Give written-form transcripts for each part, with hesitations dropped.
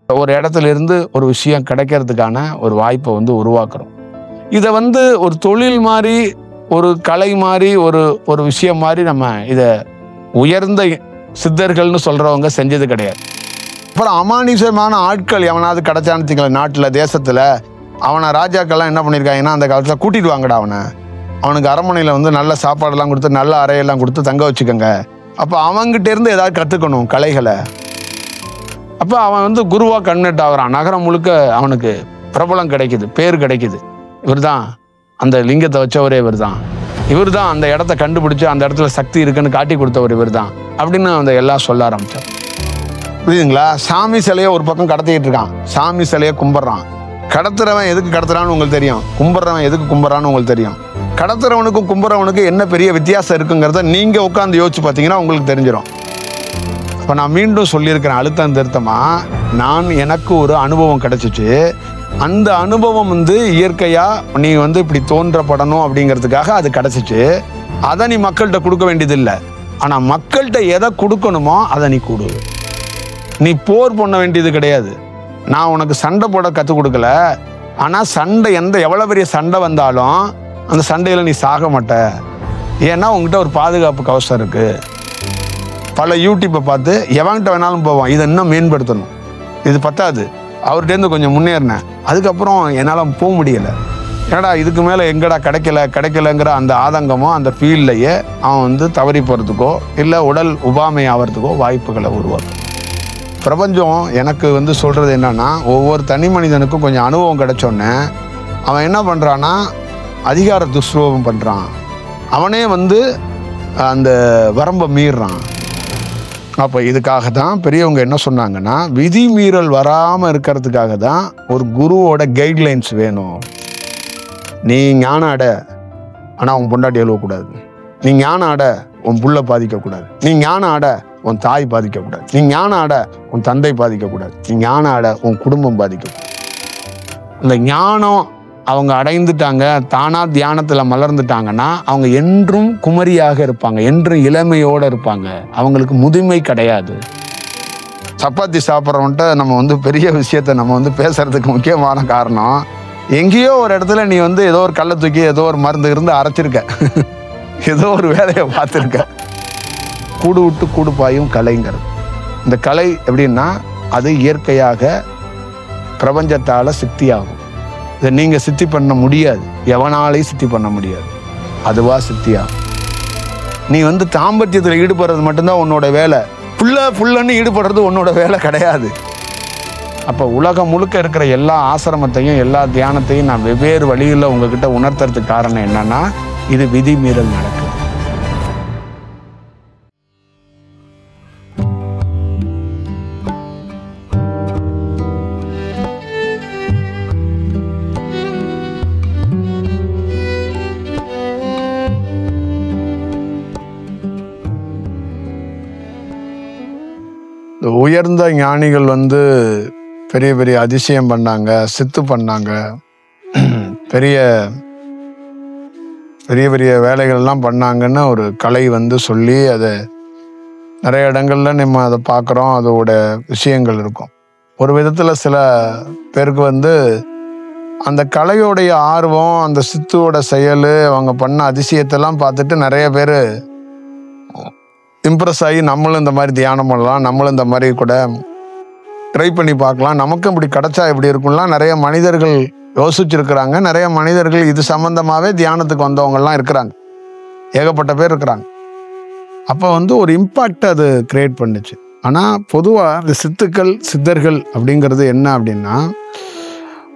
ஒரு இடத்துல இருந்து ஒரு விஷயம் கிடைக்கிறதுக்கான ஒரு வாய்ப்பை வந்து உருவாக்குறோம். இதை வந்து ஒரு தொழில் மாதிரி, ஒரு கலை மாதிரி, ஒரு விஷயம் மாதிரி நம்ம இதை உயர்ந்த சித்தர்கள்னு சொல்றவங்க செஞ்சது கிடையாது. அப்புறம் அமானுஷமான ஆட்கள் எவனாவது கிடைச்சான்னு நாட்டில் தேசத்தில் அவனை ராஜாக்கள்லாம் என்ன பண்ணியிருக்காங்கன்னா, அந்த காலத்தில் கூட்டிட்டு வாங்கடா அவனுக்கு அரண்மனையில் வந்து நல்ல சாப்பாடெல்லாம் கொடுத்து நல்ல அறையெல்லாம் கொடுத்து தங்க வச்சுக்கோங்க. அப்போ அவங்ககிட்ட இருந்து ஏதாவது கற்றுக்கணும் கலைகளை. அப்போ அவன் வந்து குருவாக கன்வெர்ட் ஆகிறான். நகரம் முழுக்க அவனுக்கு பிரபலம் கிடைக்குது, பேர் கிடைக்குது. இவர் தான் அந்த லிங்கத்தை வச்சவரே, இவர் தான் அந்த இடத்த கண்டுபிடிச்சு அந்த இடத்துல சக்தி இருக்குன்னு காட்டி கொடுத்தவர் இவர் தான் அப்படின்னு அந்த எல்லாம் சொல்ல ஆரம்பிச்சார். புரியுதுங்களா? சாமி சிலையை ஒரு பக்கம் கடத்திக்கிட்டு இருக்கான், சாமி சிலையை கும்பிட்றான். கடத்துறவன் எதுக்கு கடத்துறான்னு உங்களுக்கு தெரியும், கும்பிட்றவன் எதுக்கு கும்பிட்றான்னு உங்களுக்கு தெரியும். கடத்துறவனுக்கும் கும்பிட்றவனுக்கும் என்ன பெரிய வித்தியாசம் இருக்குங்கிறத நீங்கள் உட்காந்து யோசிச்சு பார்த்தீங்கன்னா உங்களுக்கு தெரிஞ்சிடும். இப்போ நான் மீண்டும் சொல்லியிருக்கிறேன் அழுத்தம் திருத்தமாக, எனக்கு ஒரு அனுபவம் கிடைச்சிச்சு. அந்த அனுபவம் வந்து இயற்கையாக நீ வந்து இப்படி தோன்றப்படணும் அப்படிங்கிறதுக்காக அது கிடைச்சிச்சு. அதை நீ மக்கள்கிட்ட கொடுக்க வேண்டியதில்லை. ஆனால் மக்கள்கிட்ட எதை கொடுக்கணுமோ அதை நீ கொடு. நீ போர் பண்ண வேண்டியது கிடையாது. நான் உனக்கு சண்டை போட கற்றுக் கொடுக்கல. ஆனால் சண்டை எவ்வளோ பெரிய சண்டை வந்தாலும் அந்த சண்டையில் நீ சாக மாட்ட. ஏன்னா உங்ககிட்ட ஒரு பாதுகாப்பு கவசம் இருக்குது. பல யூடியூப்பை பார்த்து எவன்கிட்ட வேணாலும் போவான். இதை இன்னும் மேம்படுத்தணும், இது பத்தாது, அவர்கிட்டேருந்து கொஞ்சம் முன்னேறினேன், அதுக்கப்புறம் என்னால் போக முடியலை, ஏடா இதுக்கு மேலே எங்கடா கிடைக்கலங்கிற அந்த ஆதங்கமோ அந்த ஃபீல்லையே அவன் வந்து தவறி போகிறதுக்கோ இல்லை உடல் உபாமை ஆகிறதுக்கோ வாய்ப்புகளை உருவாக்கும். பிரபஞ்சம் எனக்கு வந்து சொல்கிறது என்னன்னா, ஒவ்வொரு தனி மனிதனுக்கும் கொஞ்சம் அனுபவம் கிடைச்சோன்னே அவன் என்ன பண்ணுறான்னா அதிகார துஷ்பிரயோகம் பண்ணுறான். அவனே வந்து அந்த வரம்பை மீறுறான். அப்போ இதுக்காக தான் பெரியவங்க என்ன சொன்னாங்கன்னா, விதி மீறல் வராமல் இருக்கிறதுக்காக தான் ஒரு குருவோட கைட்லைன்ஸ் வேணும். நீ ஞானம் அட, ஆனால் உன் பொண்டாட்டி எழுவக்கூடாது. நீ ஞானம் அட, உன் புள்ள பாதிக்கக்கூடாது. நீ ஞானம் அட, உன் தாய் பாதிக்கக்கூடாது. நீ ஞானம் அட, உன் தந்தை பாதிக்கக்கூடாது. நீ ஞானம் அட, உன் குடும்பம் பாதிக்கக்கூடாது. இந்த ஞானம் அவங்க அடைந்துட்டாங்க, தானா தியானத்தில் மலர்ந்துட்டாங்கன்னா அவங்க என்றும் குமரியாக இருப்பாங்க, என்றும் இளமையோடு இருப்பாங்க. அவங்களுக்கு முதுமை கிடையாது. சப்பாத்தி சாப்பிட்றவன்ட்ட நம்ம வந்து பெரிய விஷயத்த நம்ம வந்து பேசுறதுக்கு முக்கியமான காரணம், எங்கேயோ ஒரு இடத்துல நீ வந்து ஏதோ ஒரு கல்லை தூக்கி ஏதோ ஒரு மருந்து இருந்து அரைச்சிருக்க, ஏதோ ஒரு வேலையை பார்த்துருக்க. கூடு விட்டு கூடு பாயும் கலைங்கிறது. இந்த கலை எப்படின்னா அது இயற்கையாக பிரபஞ்சத்தால் சித்தியாகும். இதை நீங்கள் சித்தி பண்ண முடியாது, எவனாலையும் சித்தி பண்ண முடியாது, அதுவாக சித்தியாகும். நீ வந்து தாம்பத்தியத்தில் ஈடுபடுறது மட்டும்தான் உன்னோட வேலை. ஃபுல்லன்னு ஈடுபடுறது உன்னோட வேலை கிடையாது. அப்போ உலகம் முழுக்க இருக்கிற எல்லா ஆசிரமத்தையும் எல்லா தியானத்தையும் நான் வெவ்வேறு வழியில் உங்ககிட்ட உணர்த்துறதுக்கு காரணம் என்னன்னா, இது விதி மீறல் நடக்குது. உயர்ந்த ஞானிகள் வந்து பெரிய பெரிய அதிசயம் பண்ணாங்க, சித்து பண்ணாங்க, பெரிய பெரிய பெரிய வேலைகள்லாம் பண்ணாங்கன்னு ஒரு கலை வந்து சொல்லி அதை நிறைய இடங்கள்ல நம்ம அதை பார்க்குறோம். அதோட விஷயங்கள் இருக்கும். ஒரு விதத்தில் சில பேருக்கு வந்து அந்த கலையோடைய ஆர்வம், அந்த சித்துவோட செயல், அவங்க பண்ண அதிசயத்தெல்லாம் பார்த்துட்டு நிறைய பேர் இம்ப்ரெஸ் ஆகி நம்மளும் இந்த மாதிரி தியானம் பண்ணலாம், நம்மளும் இந்த மாதிரி கூட ட்ரை பண்ணி பார்க்கலாம், நமக்கும் இப்படி கிடைச்சா எப்படி இருக்கும்லாம் நிறைய மனிதர்கள் யோசிச்சுருக்கிறாங்க. நிறைய மனிதர்கள் இது சம்மந்தமாகவே தியானத்துக்கு வந்தவங்கலாம் இருக்கிறாங்க, ஏகப்பட்ட பேர் இருக்கிறாங்க. அப்போ வந்து ஒரு இம்பாக்ட் அது கிரியேட் பண்ணுச்சு. ஆனால் பொதுவாக இந்த சித்தர்கள் அப்படிங்கிறது என்ன அப்படின்னா,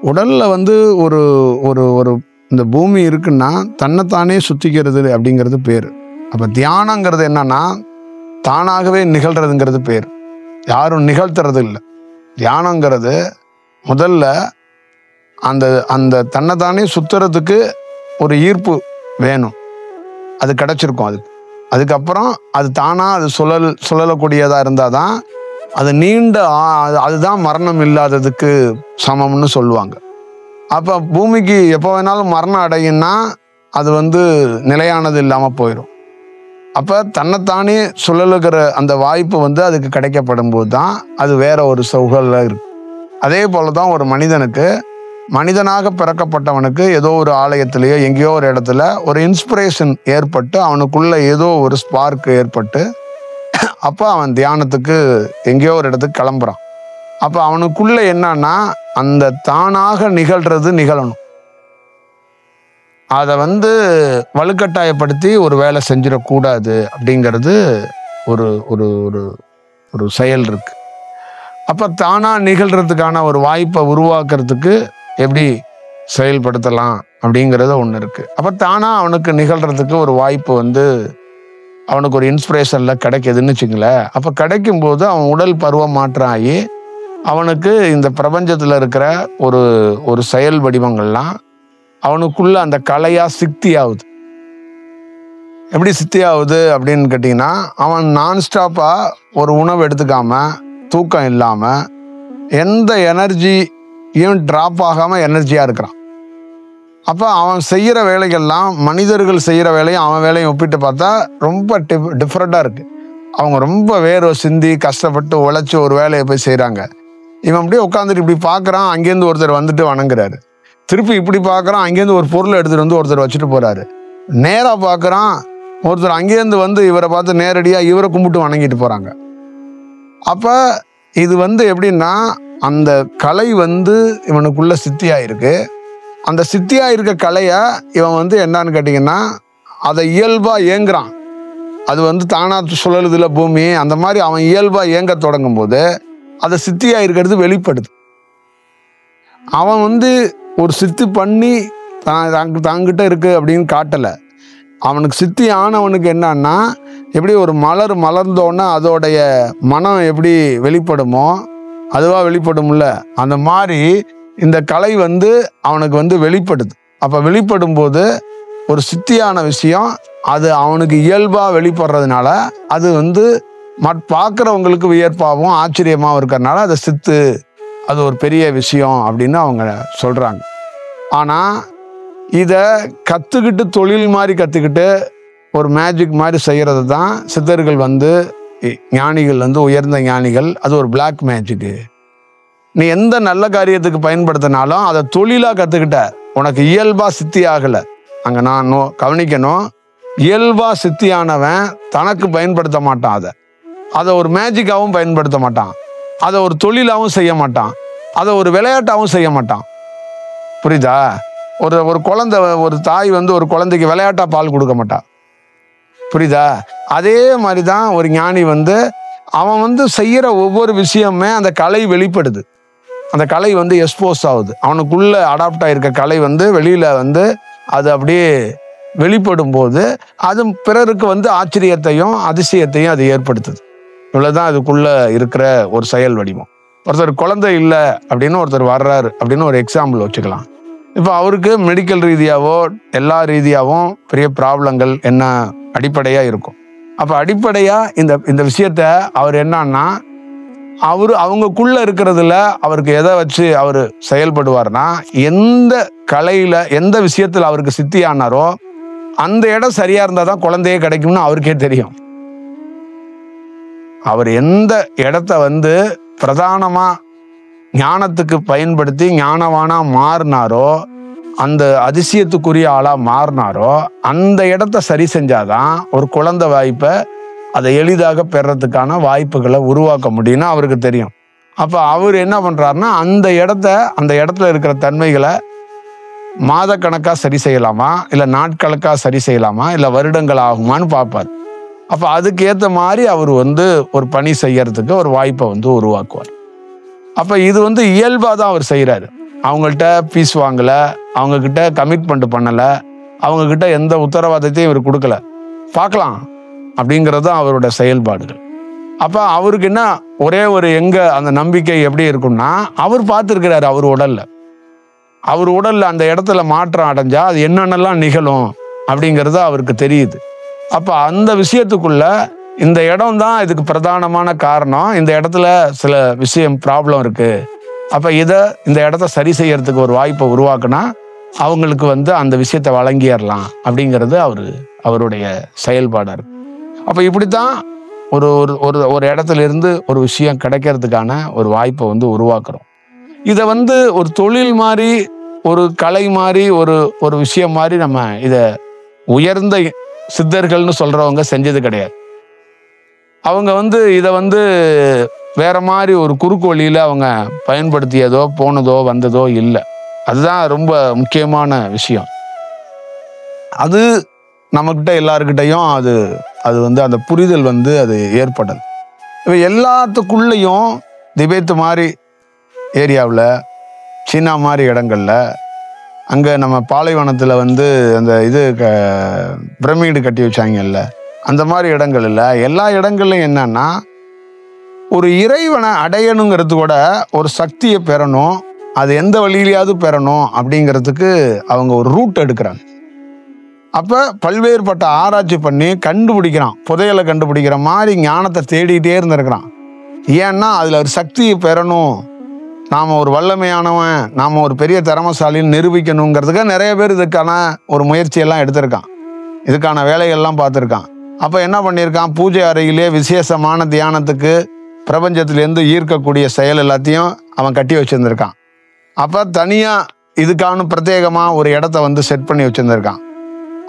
உடலில் வந்து ஒரு ஒரு ஒரு இந்த பூமி இருக்குன்னா தன்னைத்தானே சுத்திக்கிறது அப்படிங்கிறது பேர். அப்போ தியானங்கிறது என்னன்னா தானாகவே நிகழ்றதுங்கிறது பேர். யாரும் நிகழ்த்துறது இல்லை. தியானங்கிறது முதல்ல அந்த அந்த தன்னைத்தானே சுத்துறதுக்கு ஒரு ஈர்ப்பு வேணும், அது கிடைச்சிருக்கும். அதுக்கப்புறம் அது தானாக அது சுழலக்கூடியதாக இருந்தால் தான் அது அதுதான் மரணம் இல்லாததுக்கு சமம்னு சொல்லுவாங்க. அப்போ பூமிக்கு எப்போ வேணாலும் மரணம் அடையும்னா அது வந்து நிலையானது இல்லாமல் போயிடும். அப்போ தன்னைத்தானே சுழலுகிற அந்த வாய்ப்பு வந்து அதுக்கு கிடைக்கப்படும் போது தான் அது வேற ஒரு சூழலில் இருக்கு. அதே போல தான் ஒரு மனிதனுக்கு, மனிதனாக பிறக்கப்பட்டவனுக்கு ஏதோ ஒரு ஆலயத்திலேயோ எங்கேயோ ஒரு இடத்துல ஒரு இன்ஸ்பிரேஷன் ஏற்பட்டு அவனுக்குள்ள ஏதோ ஒரு ஸ்பார்க் ஏற்பட்டு அப்போ அவன் தியானத்துக்கு எங்கேயோ ஒரு இடத்துக்கு கிளம்புறான். அப்போ அவனுக்குள்ள என்னன்னா அந்த தானாக நிகழணும். அதை வலுக்கட்டாயப்படுத்தி ஒரு வேலை செஞ்சிடக்கூடாது அப்படிங்கிறது ஒரு ஒரு ஒரு ஒரு செயல் இருக்கு. அப்போ தானா நிகழ்றதுக்கான ஒரு வாய்ப்பை உருவாக்குறதுக்கு எப்படி செயல்படுத்தலாம் அப்படிங்கிறது ஒன்று இருக்கு. அப்போ தானா அவனுக்கு நிகழ்றதுக்கு ஒரு வாய்ப்பு அவனுக்கு ஒரு இன்ஸ்பிரேஷன்ல கிடைக்குதுன்னு வச்சுங்களேன். அப்போ கிடைக்கும் போது அவன் உடல் பருவம் மாற்றம் ஆகி அவனுக்கு இந்த பிரபஞ்சத்தில் இருக்கிற ஒரு ஒரு செயல் வடிவங்கள்லாம் அவனுக்குள்ள அந்த கலையா சித்தி ஆகுது. எப்படி சித்தி ஆகுது அப்படின்னு கேட்டிங்கன்னா, அவன் நான்ஸ்டாப்பா ஒரு உணவு எடுத்துக்காம, தூக்கம் இல்லாம, எந்த எனர்ஜியும் டிராப் ஆகாம எனர்ஜியா இருக்கிறான். அப்போ அவன் செய்கிற வேலைகள்லாம் மனிதர்கள் செய்கிற வேலையும் அவன் வேலையும் ஒப்பிட்டு பார்த்தா ரொம்ப டிஃப்ரெண்ட்டாக இருக்கு. அவங்க ரொம்ப வேர்வை சிந்தி கஷ்டப்பட்டு உழைச்சி ஒரு வேலையை போய் செய்கிறாங்க. இவன் அப்படியே உட்காந்துட்டு இப்படி பார்க்குறான், அங்கேருந்து ஒருத்தர் வந்துட்டு வணங்குறாரு. திருப்பி இப்படி பார்க்குறான், அங்கேருந்து ஒரு பொருளை எடுத்துகிட்டு ஒருத்தர் வச்சுட்டு போகிறாரு. நேராக பார்க்குறான், ஒருத்தர் அங்கேருந்து இவரை பார்த்து நேரடியாக இவரை கும்பிட்டு வணங்கிட்டு போகிறாங்க. அப்போ இது எப்படின்னா அந்த கலை இவனுக்குள்ள சித்தியாக இருக்கு. அந்த சித்தியாக இருக்க கலையை இவன் என்னன்னு கேட்டிங்கன்னா அதை இயல்பாக இயங்குறான். அது தானாக சுழலுதுல பூமி, அந்த மாதிரி அவன் இயல்பாக இயங்க தொடங்கும் போது அதை சித்தியாக இருக்கிறது வெளிப்படுது. அவன் ஒரு சித்தி பண்ணி தாங்கிட்ட இருக்கு அப்படின்னு காட்டலை. அவனுக்கு சித்தி ஆனவனுக்கு என்னன்னா, எப்படி ஒரு மலர் மலர்ந்தோன்னா அதோடைய மனம் எப்படி வெளிப்படுமோ அதுவாக வெளிப்படும்ல, அந்த மாதிரி இந்த கலை அவனுக்கு வெளிப்படுது. அப்போ வெளிப்படும் போது ஒரு சித்தியான விஷயம் அது அவனுக்கு இயல்பாக வெளிப்படுறதுனால அது பார்க்குறவங்களுக்கு வியர்ப்பாகவும் ஆச்சரியமாகவும் இருக்கிறதுனால அதை சித்து, அது ஒரு பெரிய விஷயம் அப்படின்னு அவங்க சொல்கிறாங்க. ஆனால் இதை கற்றுக்கிட்டு தொழில் மாதிரி கற்றுக்கிட்டு ஒரு மேஜிக் மாதிரி செய்கிறது தான் சித்தர்கள் ஞானிகள் உயர்ந்த ஞானிகள். அது ஒரு பிளாக் மேஜிக்கு. நீ எந்த நல்ல காரியத்துக்கு பயன்படுத்தினாலும் அதை தொழிலாக கற்றுக்கிட்ட, உனக்கு இயல்பாக சித்தி ஆகலை. அங்கே நான் கவனிக்கணும், இயல்பாக சித்தியானவன் தனக்கு பயன்படுத்த மாட்டான். அதை ஒரு மேஜிக்காகவும் பயன்படுத்த மாட்டான், அதை ஒரு தொழிலாகவும் செய்ய மாட்டான், அதை ஒரு விளையாட்டாகவும் செய்ய மாட்டான். புரியுதா? ஒரு குழந்தை, ஒரு தாய் ஒரு குழந்தைக்கு விளையாட்டா பால் கொடுக்க மாட்டான். புரியுதா? அதே மாதிரி தான் ஒரு ஞானி அவன் செய்கிற ஒவ்வொரு விஷயமே அந்த கலை வெளிப்படுது. அந்த கலை எக்ஸ்போஸ் ஆகுது. அவனுக்குள்ள அடாப்ட் ஆகிருக்க கலை வெளியில் அது அப்படியே வெளிப்படும் போது அது பிறருக்கு ஆச்சரியத்தையும் அதிசயத்தையும் அது ஏற்படுத்துது. இவ்வளோதான் அதுக்குள்ள இருக்கிற ஒரு செயல் வடிவம். ஒருத்தர் குழந்தை இல்லை அப்படின்னு ஒருத்தர் வர்றாரு அப்படின்னு ஒரு எக்ஸாம்பிள் வச்சுக்கலாம். இப்போ அவருக்கு மெடிக்கல் ரீதியாவோ எல்லா ரீதியாகவும் பெரிய ப்ராப்ளங்கள் என்ன அடிப்படையாக இருக்கும். அப்போ அடிப்படையாக இந்த விஷயத்த அவர் என்னன்னா, அவங்கக்குள்ள இருக்கிறதுல அவருக்கு எதை வச்சு அவர் செயல்படுவார்னா, எந்த கலையில் எந்த விஷயத்தில் அவருக்கு சித்தி ஆனாரோ அந்த இடம் சரியா இருந்தால் தான் குழந்தையே கிடைக்கும்னு அவருக்கே தெரியும். அவர் எந்த இடத்த பிரதானமாக ஞானத்துக்கு பயன்படுத்தி ஞானவானா மாறினாரோ, அந்த அதிசயத்துக்குரிய ஆளாக மாறினாரோ, அந்த இடத்த சரி செஞ்சாதான் ஒரு குழந்தை வாய்ப்பை அதை எளிதாக பெறறதுக்கான வாய்ப்புகளை உருவாக்க முடியும்னு அவருக்கு தெரியும். அப்போ அவர் என்ன பண்ணுறாருன்னா, அந்த இடத்துல இருக்கிற தன்மைகளை மாதக்கணக்காக சரி செய்யலாமா, இல்லை நாட்கணக்காக சரி செய்யலாமா, இல்லை வருடங்கள் ஆகுமான்னு பார்ப்பார். அப்போ அதுக்கு ஏற்ற மாதிரி அவர் ஒரு பணி செய்யறதுக்கு ஒரு வாய்ப்பை உருவாக்குவார். அப்போ இது இயல்பாக தான் அவர் செய்கிறாரு. அவங்கள்ட்ட ஃபீஸ் வாங்கலை, அவங்கக்கிட்ட கமிட்மெண்ட் பண்ணலை, அவங்கக்கிட்ட எந்த உத்தரவாதத்தையும் இவர் கொடுக்கல, பார்க்கலாம் அப்படிங்கிறது தான் அவரோட செயல்பாடுகள். அப்போ அவருக்கு என்ன ஒரே ஒரு அந்த நம்பிக்கை எப்படி இருக்கும்னா, அவர் பார்த்துருக்கிறாரு அவர் உடல்ல அந்த இடத்துல மாற்றம் அடைஞ்சா அது என்னென்னலாம் நிகழும் அப்படிங்கிறது அவருக்கு தெரியுது. அப்போ அந்த விஷயத்துக்குள்ள இந்த இடம் தான் இதுக்கு பிரதானமான காரணம், இந்த இடத்துல சில விஷயம் ப்ராப்ளம் இருக்கு, அப்போ இந்த இடத்த சரி செய்யறதுக்கு ஒரு வாய்ப்பை உருவாக்குனா அவங்களுக்கு அந்த விஷயத்தை வழங்கிடலாம் அப்படிங்கிறது அவருடைய செயல்பாடாக இருக்கு. அப்போ இப்படித்தான் ஒரு ஒரு ஒரு இடத்துல இருந்து ஒரு விஷயம் கிடைக்கிறதுக்கான ஒரு வாய்ப்பை உருவாக்குறோம். இதை வந்து ஒரு தொழில் மாதிரி, ஒரு கலை மாதிரி, ஒரு ஒரு விஷயம் மாதிரி நம்ம இதை உயர்ந்த சித்தர்கள்னு சொல்றவங்க செஞ்சது கிடையாது. அவங்க வந்து இதை வந்து வேற மாதிரி ஒரு குறுக்கு வழியில அவங்க பயன்படுத்தியதோ போனதோ வந்ததோ இல்லை. அதுதான் ரொம்ப முக்கியமான விஷயம். அது நம்மக்கிட்ட எல்லாருக்கிட்டையும் அது அது வந்து அந்த புரிதல் வந்து அது ஏற்படல். இப்போ எல்லாத்துக்குள்ளேயும் திபேத் மாதிரி ஏரியாவில், சீனா மாதிரி இடங்கள்ல, அங்கே நம்ம பாலைவனத்தில் வந்து அந்த இது பிரமிடு கட்டி வச்சாங்கல்ல, அந்த மாதிரி இடங்கள்ல எல்லா இடங்கள்லையும் என்னன்னா, ஒரு இறைவனை அடையணுங்கிறது கூட ஒரு சக்தியை பெறணும், அது எந்த வழியிலையாவது பெறணும் அப்படிங்கிறதுக்கு அவங்க ஒரு ரூட் எடுக்கிறாங்க. அப்போ பல்வேறுபட்ட ஆராய்ச்சி பண்ணி கண்டுபிடிக்கிறான், புதையலை கண்டுபிடிக்கிற மாதிரி ஞானத்தை தேடிக்கிட்டே இருந்திருக்கிறான். ஏன்னா அதில் ஒரு சக்தியை பெறணும், நாம் ஒரு வல்லமையானவன், நாம் ஒரு பெரிய திறமசாலின்னு நிரூபிக்கணுங்கிறதுக்கு நிறைய பேர் இதுக்கான ஒரு முயற்சியெல்லாம் எடுத்திருக்கான், இதுக்கான வேலைகள்லாம் பார்த்துருக்கான். அப்போ என்ன பண்ணியிருக்கான், பூஜை அறையிலே விசேஷமான தியானத்துக்கு பிரபஞ்சத்திலேருந்து ஈர்க்கக்கூடிய செயல் எல்லாத்தையும் அவன் கட்டி வச்சுருந்துருக்கான். அப்போ தனியாக இதுக்கான பிரத்யேகமாக ஒரு இடத்த வந்து செட் பண்ணி வச்சுருந்துருக்கான்.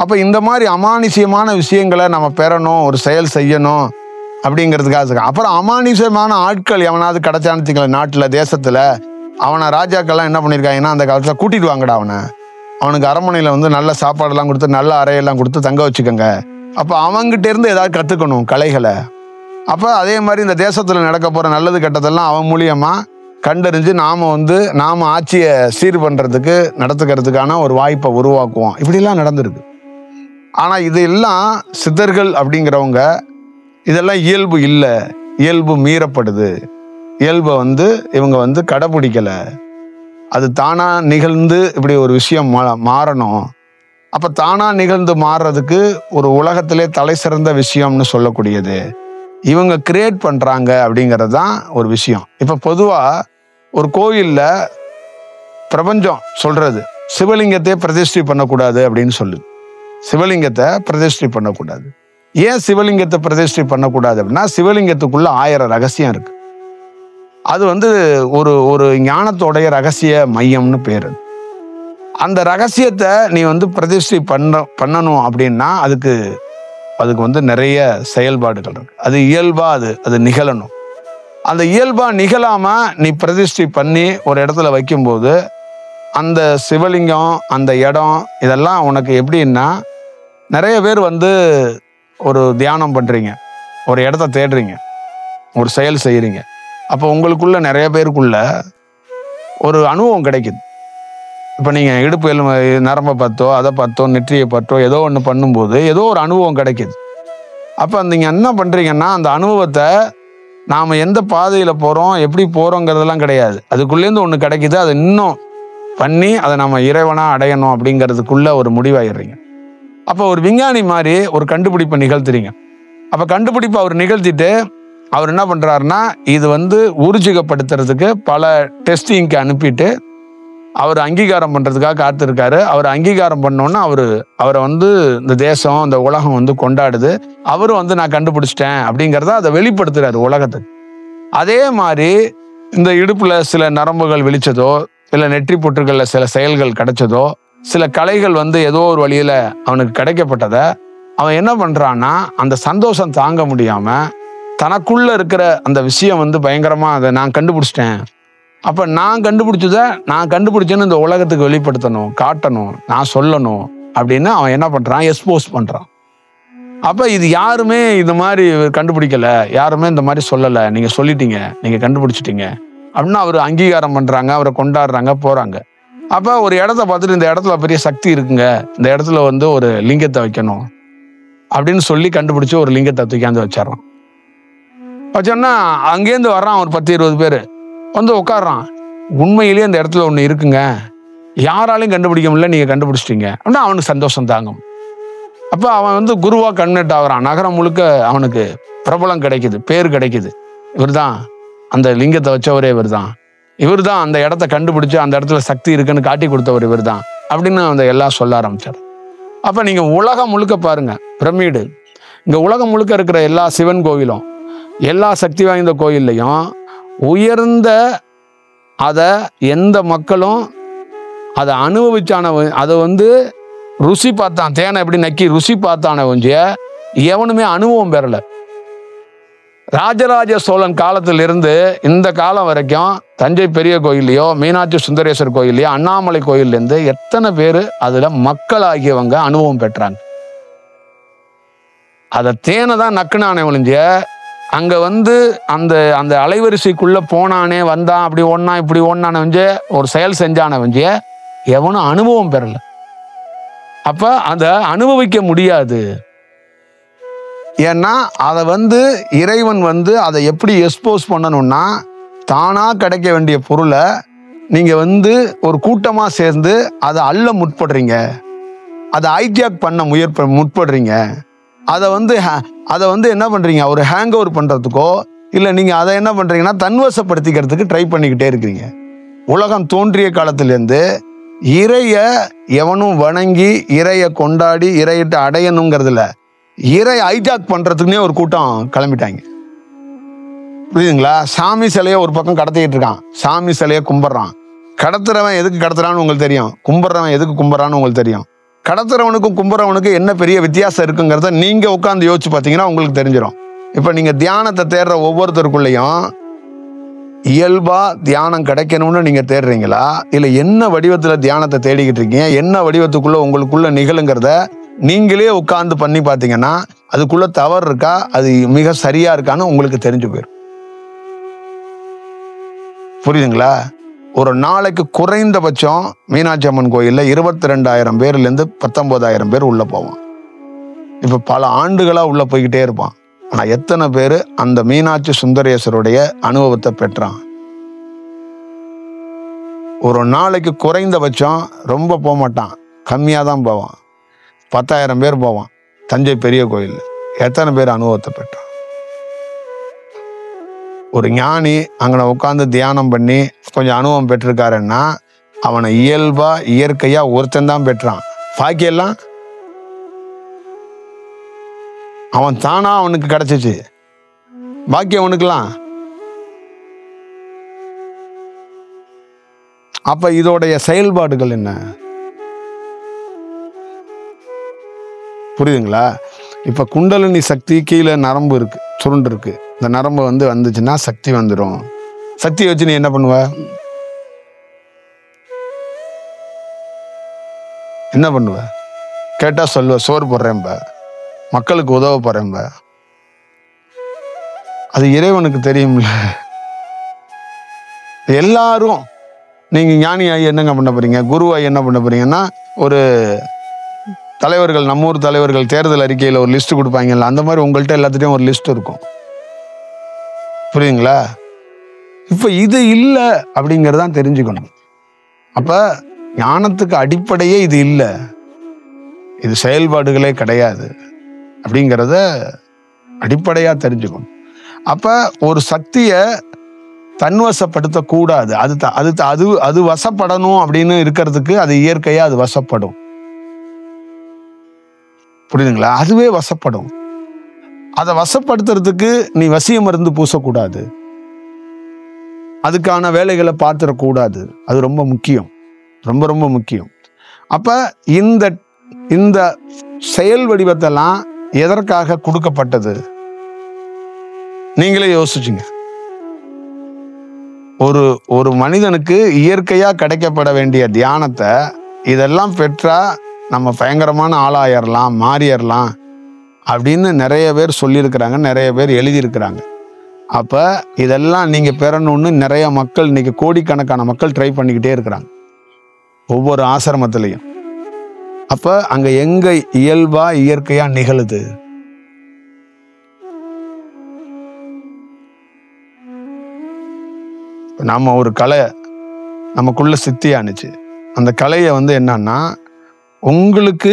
அப்போ இந்த மாதிரி அமானுஷ்யமான விஷயங்களை நம்ம பெறணும், ஒரு செயல் செய்யணும் அப்படிங்கிறதுக்காக. அப்புறம் அமானுஷ்யமான ஆட்கள் எவனாவது கிடைச்சான்னு நாட்டில் தேசத்தில், அவனை ராஜாக்கள்லாம் என்ன பண்ணியிருக்காங்கன்னா அந்த காலத்தில் கூட்டிட்டு வாங்கடா, அவனுக்கு அரண்மனையில் வந்து நல்ல சாப்பாடெல்லாம் கொடுத்து நல்ல அறையெல்லாம் கொடுத்து தங்க வச்சுக்கோங்க. அப்போ அவங்ககிட்ட இருந்து ஏதாவது கற்றுக்கணும் கலைகளை. அப்போ அதே மாதிரி இந்த தேசத்தில் நடக்க போகிற நல்லது கெட்டதெல்லாம் அவன் மூலியமாக கண்டறிஞ்சு நாம் ஆட்சியை சீர் பண்ணுறதுக்கு நடத்துக்கிறதுக்கான ஒரு வாய்ப்பை உருவாக்குவோம். இப்படிலாம் நடந்திருக்கு. ஆனால் இதெல்லாம் சித்தர்கள் அப்படிங்கிறவங்க இதெல்லாம் இயல்பு இல்லை, இயல்பு மீறப்படுது, இயல்பை வந்து இவங்க வந்து கடைப்பிடிக்கலை, அது தானாக நிகழ்ந்து இப்படி ஒரு விஷயம் மாறணும். அப்போ தானாக நிகழ்ந்து மாறுறதுக்கு ஒரு உலகத்திலே தலை சிறந்த விஷயம்னு சொல்லக்கூடியது இவங்க கிரியேட் பண்ணுறாங்க அப்படிங்கிறது தான் ஒரு விஷயம். இப்போ பொதுவாக ஒரு கோயிலில் பிரபஞ்சம் சொல்கிறது சிவலிங்கத்தை பிரதிஷ்டை பண்ணக்கூடாது அப்படின்னு சொல்லுது. சிவலிங்கத்தை பிரதிஷ்டை பண்ணக்கூடாது. ஏன் சிவலிங்கத்தை பிரதிஷ்டை பண்ணக்கூடாது அப்படின்னா, சிவலிங்கத்துக்குள்ள 1000 ரகசியம் இருக்கு. அது வந்து ஒரு ஒரு ஞானத்தோடைய ரகசிய மையம்னு பேரு. அந்த ரகசியத்தை நீ வந்து பிரதிஷ்டை பண்ணணும் அப்படின்னா அதுக்கு வந்து நிறைய செயல்பாடுகள் இருக்கு. அது இயல்பா அது நிகழணும். அந்த இயல்பா நிகழாம நீ பிரதிஷ்டை பண்ணி ஒரு இடத்துல வைக்கும்போது அந்த சிவலிங்கம், அந்த இடம், இதெல்லாம் உனக்கு எப்படின்னா, நிறைய பேர் வந்து ஒரு தியானம் பண்ணுறீங்க, ஒரு இடத்த தேடுறீங்க, ஒரு செயல் செய்கிறீங்க. அப்போ உங்களுக்குள்ள நிறைய பேருக்குள்ள ஒரு அனுபவம் கிடைக்குது. இப்போ நீங்கள் இடுப்பு நரம்பை பார்த்தோ, அதை பார்த்தோ, நெற்றியை பார்த்தோ ஏதோ ஒன்று பண்ணும்போது ஏதோ ஒரு அனுபவம் கிடைக்குது. அப்போ நீங்கள் என்ன பண்ணுறீங்கன்னா, அந்த அனுபவத்தை நாம் எந்த பாதையில் போகிறோம், எப்படி போகிறோங்கிறதெல்லாம் கிடையாது, அதுக்குள்ளேருந்து ஒன்று கிடைக்குது. அதை இன்னும் பண்ணி அதை நம்ம இறைவனாக அடையணும் அப்படிங்கிறதுக்குள்ள ஒரு முடிவாயிடுறீங்க. அப்போ ஒரு விஞ்ஞானி மாதிரி ஒரு கண்டுபிடிப்பை நிகழ்த்துறீங்க. அப்போ கண்டுபிடிப்பை அவர் நிகழ்த்திட்டு அவர் என்ன பண்ணுறாருன்னா, இது வந்து ஊர்ஜிகப்படுத்துறதுக்கு பல டெஸ்டிங்க்கு அனுப்பிட்டு அவர் அங்கீகாரம் பண்ணுறதுக்காக காத்திருக்காரு. அவர் அங்கீகாரம் பண்ணோன்னா அவரை வந்து இந்த தேசம், இந்த உலகம் வந்து கொண்டாடுது. அவரும் வந்து நான் கண்டுபிடிச்சிட்டேன் அப்படிங்கிறத அதை வெளிப்படுத்துறாரு உலகத்துக்கு. அதே மாதிரி இந்த இடுப்பில் சில நரம்புகள் வெளிச்சதோ, இல்லை நெற்றி பொட்டுகளில் சில செயல்கள் கிடைச்சதோ, சில கலைகள் வந்து ஏதோ ஒரு வழியில் அவனுக்கு கிடைக்கப்பட்டதை அவன் என்ன பண்ணுறான்னா, அந்த சந்தோஷம் தாங்க முடியாமல் தனக்குள்ள இருக்கிற அந்த விஷயம் வந்து பயங்கரமாக அதை நான் கண்டுபிடிச்சிட்டேன், அப்போ நான் கண்டுபிடிச்சேன்னு இந்த உலகத்துக்கு வெளிப்படுத்தணும், காட்டணும், நான் சொல்லணும் அப்படின்னு அவன் என்ன பண்ணுறான், எக்ஸ்போஸ் பண்ணுறான். அப்போ இது யாருமே இந்த மாதிரி கண்டுபிடிக்கலை, யாருமே இந்த மாதிரி சொல்லலை, நீங்கள் சொல்லிட்டீங்க, நீங்கள் கண்டுபிடிச்சிட்டீங்க அப்படின்னு அவர் அங்கீகாரம் பண்ணுறாங்க, அவரை கொண்டாடுறாங்க, போகிறாங்க. அப்போ ஒரு இடத்த பார்த்துட்டு இந்த இடத்துல பெரிய சக்தி இருக்குங்க, இந்த இடத்துல வந்து ஒரு லிங்கத்தை வைக்கணும் அப்படின்னு சொல்லி கண்டுபிடிச்சி ஒரு லிங்கத்தை தூக்கியாந்து வச்சிடறான். வச்சோன்னா அங்கேருந்து வர்றான் ஒரு 10-20 பேர் வந்து உட்காடுறான். உண்மையிலேயே அந்த இடத்துல ஒன்று இருக்குங்க, யாராலையும் கண்டுபிடிக்க முடியல, நீங்கள் கண்டுபிடிச்சிட்டீங்க அப்படின்னா அவனுக்கு சந்தோஷம் தாங்கும். அப்போ அவன் வந்து குருவாக கன்வெர்ட் ஆகிறான். நகரம் முழுக்க அவனுக்கு பிரபலம் கிடைக்குது, பேர் கிடைக்குது. இவர் தான் அந்த லிங்கத்தை வச்சவரே, இவர் தான் அந்த இடத்த கண்டுபிடிச்சு அந்த இடத்துல சக்தி இருக்குன்னு காட்டி கொடுத்தவர் இவர் தான் அப்படின்னு அந்த எல்லாம் சொல்ல ஆரம்பிச்சார். அப்போ நீங்கள் உலகம் முழுக்க பாருங்க, பிரமிடு, இங்கே உலகம் முழுக்க இருக்கிற எல்லா சிவன் கோவிலும், எல்லா சக்தி வாய்ந்த கோயில்லையும் உயர்ந்த அதை எந்த மக்களும் அதை அனுபவிச்சான, அதை வந்து ருசி பார்த்தான், தேனை எப்படி நக்கி ருசி பார்த்தான ஒஞ்சிய எவனுமே அனுபவம் பெறல. ராஜராஜ சோழன் காலத்திலிருந்து இந்த காலம் வரைக்கும் தஞ்சை பெரிய கோயிலையோ மீனாட்சி சுந்தரேஸ்வர் கோயிலையோ அண்ணாமலை கோயிலேருந்து எத்தனை பேர் அதுல மக்கள் ஆகியவங்க அனுபவம் பெற்றாங்க. அதை தேனை தான் நக்குனானே ஒழிஞ்ச அங்க வந்து அந்த அந்த அலைவரிசைக்குள்ள போனானே வந்தான், அப்படி ஒன்னா இப்படி ஒன்னான வஞ்ச ஒரு செயல் செஞ்சான வஞ்ச எவனும் அனுபவம் பெறல. அப்ப அதை அனுபவிக்க முடியாது. ஏன்னா அதை வந்து இறைவன் வந்து அதை எப்படி எக்ஸ்போஸ் பண்ணணும்னா, தானா கிடைக்க வேண்டிய பொருளை நீங்க வந்து ஒரு கூட்டமா சேர்ந்து அதை அள்ள முற்படுறீங்க, அதை ஹைஜாக் பண்ண முற்படுறீங்க, அதை வந்து என்ன பண்றீங்க, ஒரு ஹேங் ஓவர் பண்றதுக்கோ இல்லை நீங்க அதை என்ன பண்றீங்கன்னா தன்வசப்படுத்திக்கிறதுக்கு ட்ரை பண்ணிக்கிட்டே இருக்கிறீங்க. உலகம் தோன்றிய காலத்திலேருந்து இறைய எவனும் வணங்கி இறைய கொண்டாடி இறையிட்டு அடையணுங்கிறதுல இறை ஹைஜாக் பண்றதுக்குன்னே ஒரு கூட்டம் கிளம்பிட்டாங்க. புரியுதுங்களா? சாமி சிலையை ஒரு பக்கம் கடத்திக்கிட்டு இருக்கான், சாமி சிலையை கும்பிட்றான். கடத்துறவன் எதுக்கு கடத்துறான்னு உங்களுக்கு தெரியும், கும்பிட்றவன் எதுக்கு கும்பிட்றான்னு உங்களுக்கு தெரியும். கடத்துறவனுக்கும் கும்பிட்றவனுக்கும் என்ன பெரிய வித்தியாசம் இருக்குங்கிறத நீங்க உட்காந்து யோசிச்சு பார்த்தீங்கன்னா உங்களுக்கு தெரிஞ்சிடும். இப்போ நீங்க தியானத்தை தேடுற ஒவ்வொருத்தருக்குள்ளேயும் இயல்பா தியானம் கிடைக்கணும்னு நீங்க தேடுறீங்களா, இல்லை என்ன வடிவத்துல தியானத்தை தேடிக்கிட்டு இருக்கீங்க, என்ன வடிவத்துக்குள்ள உங்களுக்குள்ள நிகழுங்கிறத நீங்களே உட்கார்ந்து பண்ணி பார்த்தீங்கன்னா அதுக்குள்ள தவறு இருக்கா, அது மிக சரியா இருக்கான்னு உங்களுக்கு தெரிஞ்சு போயிடும். புரியுதுங்களா? ஒரு நாளைக்கு குறைந்தபட்சம் மீனாட்சி அம்மன் கோயில்ல 22,000 பேர்லேருந்து 19,000 பேர் உள்ள போவான். இப்ப பல ஆண்டுகளா உள்ள போய்கிட்டே இருப்பான். ஆனா எத்தனை பேர் அந்த மீனாட்சி சுந்தரேஸ்வருடைய அனுபவத்தை பெற்றான்? ஒரு நாளைக்கு குறைந்தபட்சம் ரொம்ப போக மாட்டான், கம்மியாக தான் போவான். 10,000 பேர் போவான் தஞ்சை பெரிய கோயில். எத்தனை பேர் அனுபவத்தை பெற்றான்? ஒரு ஞானி அங்கே உட்காந்து தியானம் பண்ணி கொஞ்சம் அனுபவம் பெற்றிருக்காருன்னா அவனை இயல்பா இயற்கையா ஒருத்தன் தான் பெற்றான். பாக்கியெல்லாம் அவன் தானா அவனுக்கு கிடைச்சிச்சு, பாக்கி அவனுக்குலாம். அப்ப இதோடைய செயல்பாடுகள் என்ன? புரியுதுங்களா? இப்ப குண்டலினி சக்தி கீழே நரம்பு இருக்கு, சுருண்டு இருக்கு. இந்த நரம்பு வந்துச்சுன்னா சக்தி வந்துடும். சக்தியை வச்சு நீ என்ன பண்ணுவ? என்ன பண்ணுவ? கேட்டா சொல்லுவ, சோறு போடுறேன்ப, மக்களுக்கு உதவ போறேன்ப. அது இறைவனுக்கு தெரியும்ல. எல்லாரும் நீங்க ஞானியாகி என்னங்க பண்ண போறீங்க, குருவாகி என்ன பண்ண போறீங்கன்னா, ஒரு தலைவர்கள், நம்ம ஊர் தலைவர்கள் தேர்தல் அறிக்கையில் ஒரு லிஸ்ட் கொடுப்பாங்கல்ல, அந்த மாதிரி உங்கள்கிட்ட எல்லாத்துட்டையும் ஒரு லிஸ்ட் இருக்கும். புரியுதுங்களா? இப்ப இது இல்லை அப்படிங்கிறதான் தெரிஞ்சுக்கணும். அப்ப ஞானத்துக்கு அடிப்படையே இது இல்லை, இது செயல்பாடுகளே கிடையாது அப்படிங்கிறத அடிப்படையா தெரிஞ்சுக்கணும். அப்ப ஒரு சக்தியை தன்வசப்படுத்தக்கூடாது. அது வசப்படணும் அப்படின்னு இருக்கிறதுக்கு அது இயற்கையா அது வசப்படும். புரியுதுங்களா? அதுவே வசப்படும். அதை வசப்படுத்துறதுக்கு நீ வசிய மருந்து பூசக்கூடாது, அதுக்கான வேலைகளை பார்த்துடக்கூடாது. அது ரொம்ப முக்கியம், ரொம்ப ரொம்ப முக்கியம். அப்ப இந்த செயல் வடிவத்தெல்லாம் எதற்காக கொடுக்கப்பட்டது நீங்களே யோசிச்சுங்க. ஒரு மனிதனுக்கு இயற்கையா கிடைக்கப்பட வேண்டிய தியானத்தை இதெல்லாம் பெற்றா நம்ம பயங்கரமான ஆளாயிரலாம், மாறியறலாம் அப்படின்னு நிறைய பேர் சொல்லியிருக்கிறாங்க, நிறைய பேர் எழுதியிருக்கிறாங்க. அப்ப இதெல்லாம் நீங்க பெறணும்னு நிறைய மக்கள், இன்னைக்கு கோடிக்கணக்கான மக்கள் ட்ரை பண்ணிக்கிட்டே இருக்கிறாங்க ஒவ்வொரு ஆசிரமத்திலையும். அப்ப அங்க எங்க இயல்பா இயற்கையா நிகழுது? நம்ம ஒரு கலை நமக்குள்ள சித்தியானுச்சு. அந்த கலையை என்னன்னா, உங்களுக்கு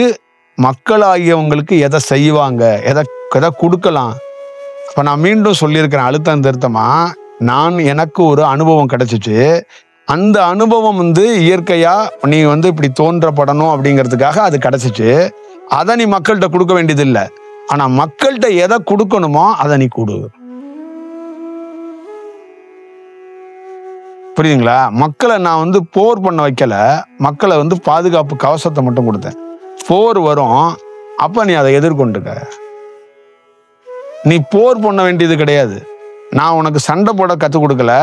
மக்களாகியவங்களுக்கு எதை செய்வாங்க, எதை கொடுக்கலாம். இப்ப நான் மீண்டும் சொல்லியிருக்கிறேன் அழுத்தம் திருத்தமா, எனக்கு ஒரு அனுபவம் கிடைச்சிச்சு. அந்த அனுபவம் இயற்கையா நீ இப்படி தோன்றப்படணும் அப்படிங்கிறதுக்காக அது கிடைச்சிச்சு. அதை நீ மக்கள்கிட்ட கொடுக்க வேண்டியது இல்லை. ஆனா மக்கள்கிட்ட எதை கொடுக்கணுமோ அதை நீ கொடு. புரியுதுங்களா? மக்களை நான் வந்து போர் பண்ண வைக்கல, மக்களை வந்து பாதுகாப்பு கவசத்தை மட்டும் கொடுத்தேன். போர் வரும், அப்ப நீ அதை எதிர்கொண்டுக்க. நீ போர் பண்ண வேண்டியது கிடையாது. நான் உனக்கு சண்டை போட கற்றுக் கொடுக்கல.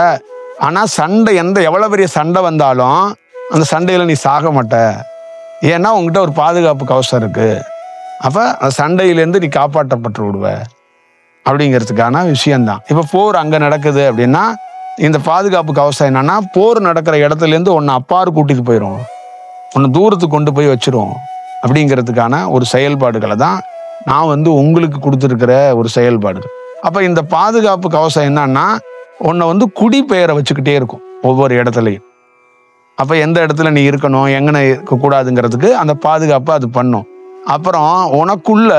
ஆனா சண்டை எவ்வளவு பெரிய சண்டை வந்தாலும் அந்த சண்டையில நீ சாக மாட்ட. ஏன்னா உங்ககிட்ட ஒரு பாதுகாப்பு கவசம் இருக்கு. அப்ப அந்த சண்டையிலேருந்து நீ காப்பாற்றப்பட்டு விடுவ அப்படிங்கிறதுக்கான விஷயம்தான். இப்ப போர் அங்க நடக்குது அப்படின்னா இந்த பாதுகாப்பு கவசம் என்னன்னா, போர் நடக்கிற இடத்துல இருந்து உன்னை அப்பாறு கூட்டிட்டு போயிடும், உன்னை தூரத்துக்கு கொண்டு போய் வச்சிரும் அப்படிங்கிறதுக்கான ஒரு செயல்பாடுகளை தான் நான் வந்து உங்களுக்கு கொடுத்துருக்கிற ஒரு செயல்பாடுகள். அப்ப இந்த பாதுகாப்பு கவசம் என்னன்னா, உன்னை வந்து குடிபெயரை வச்சுக்கிட்டே இருக்கும் ஒவ்வொரு இடத்துலையும். அப்ப எந்த இடத்துல நீ இருக்கணும், எங்கன இருக்கக்கூடாதுங்கிறதுக்கு அந்த பாதுகாப்பு அது பண்ணும். அப்புறம் உனக்குள்ள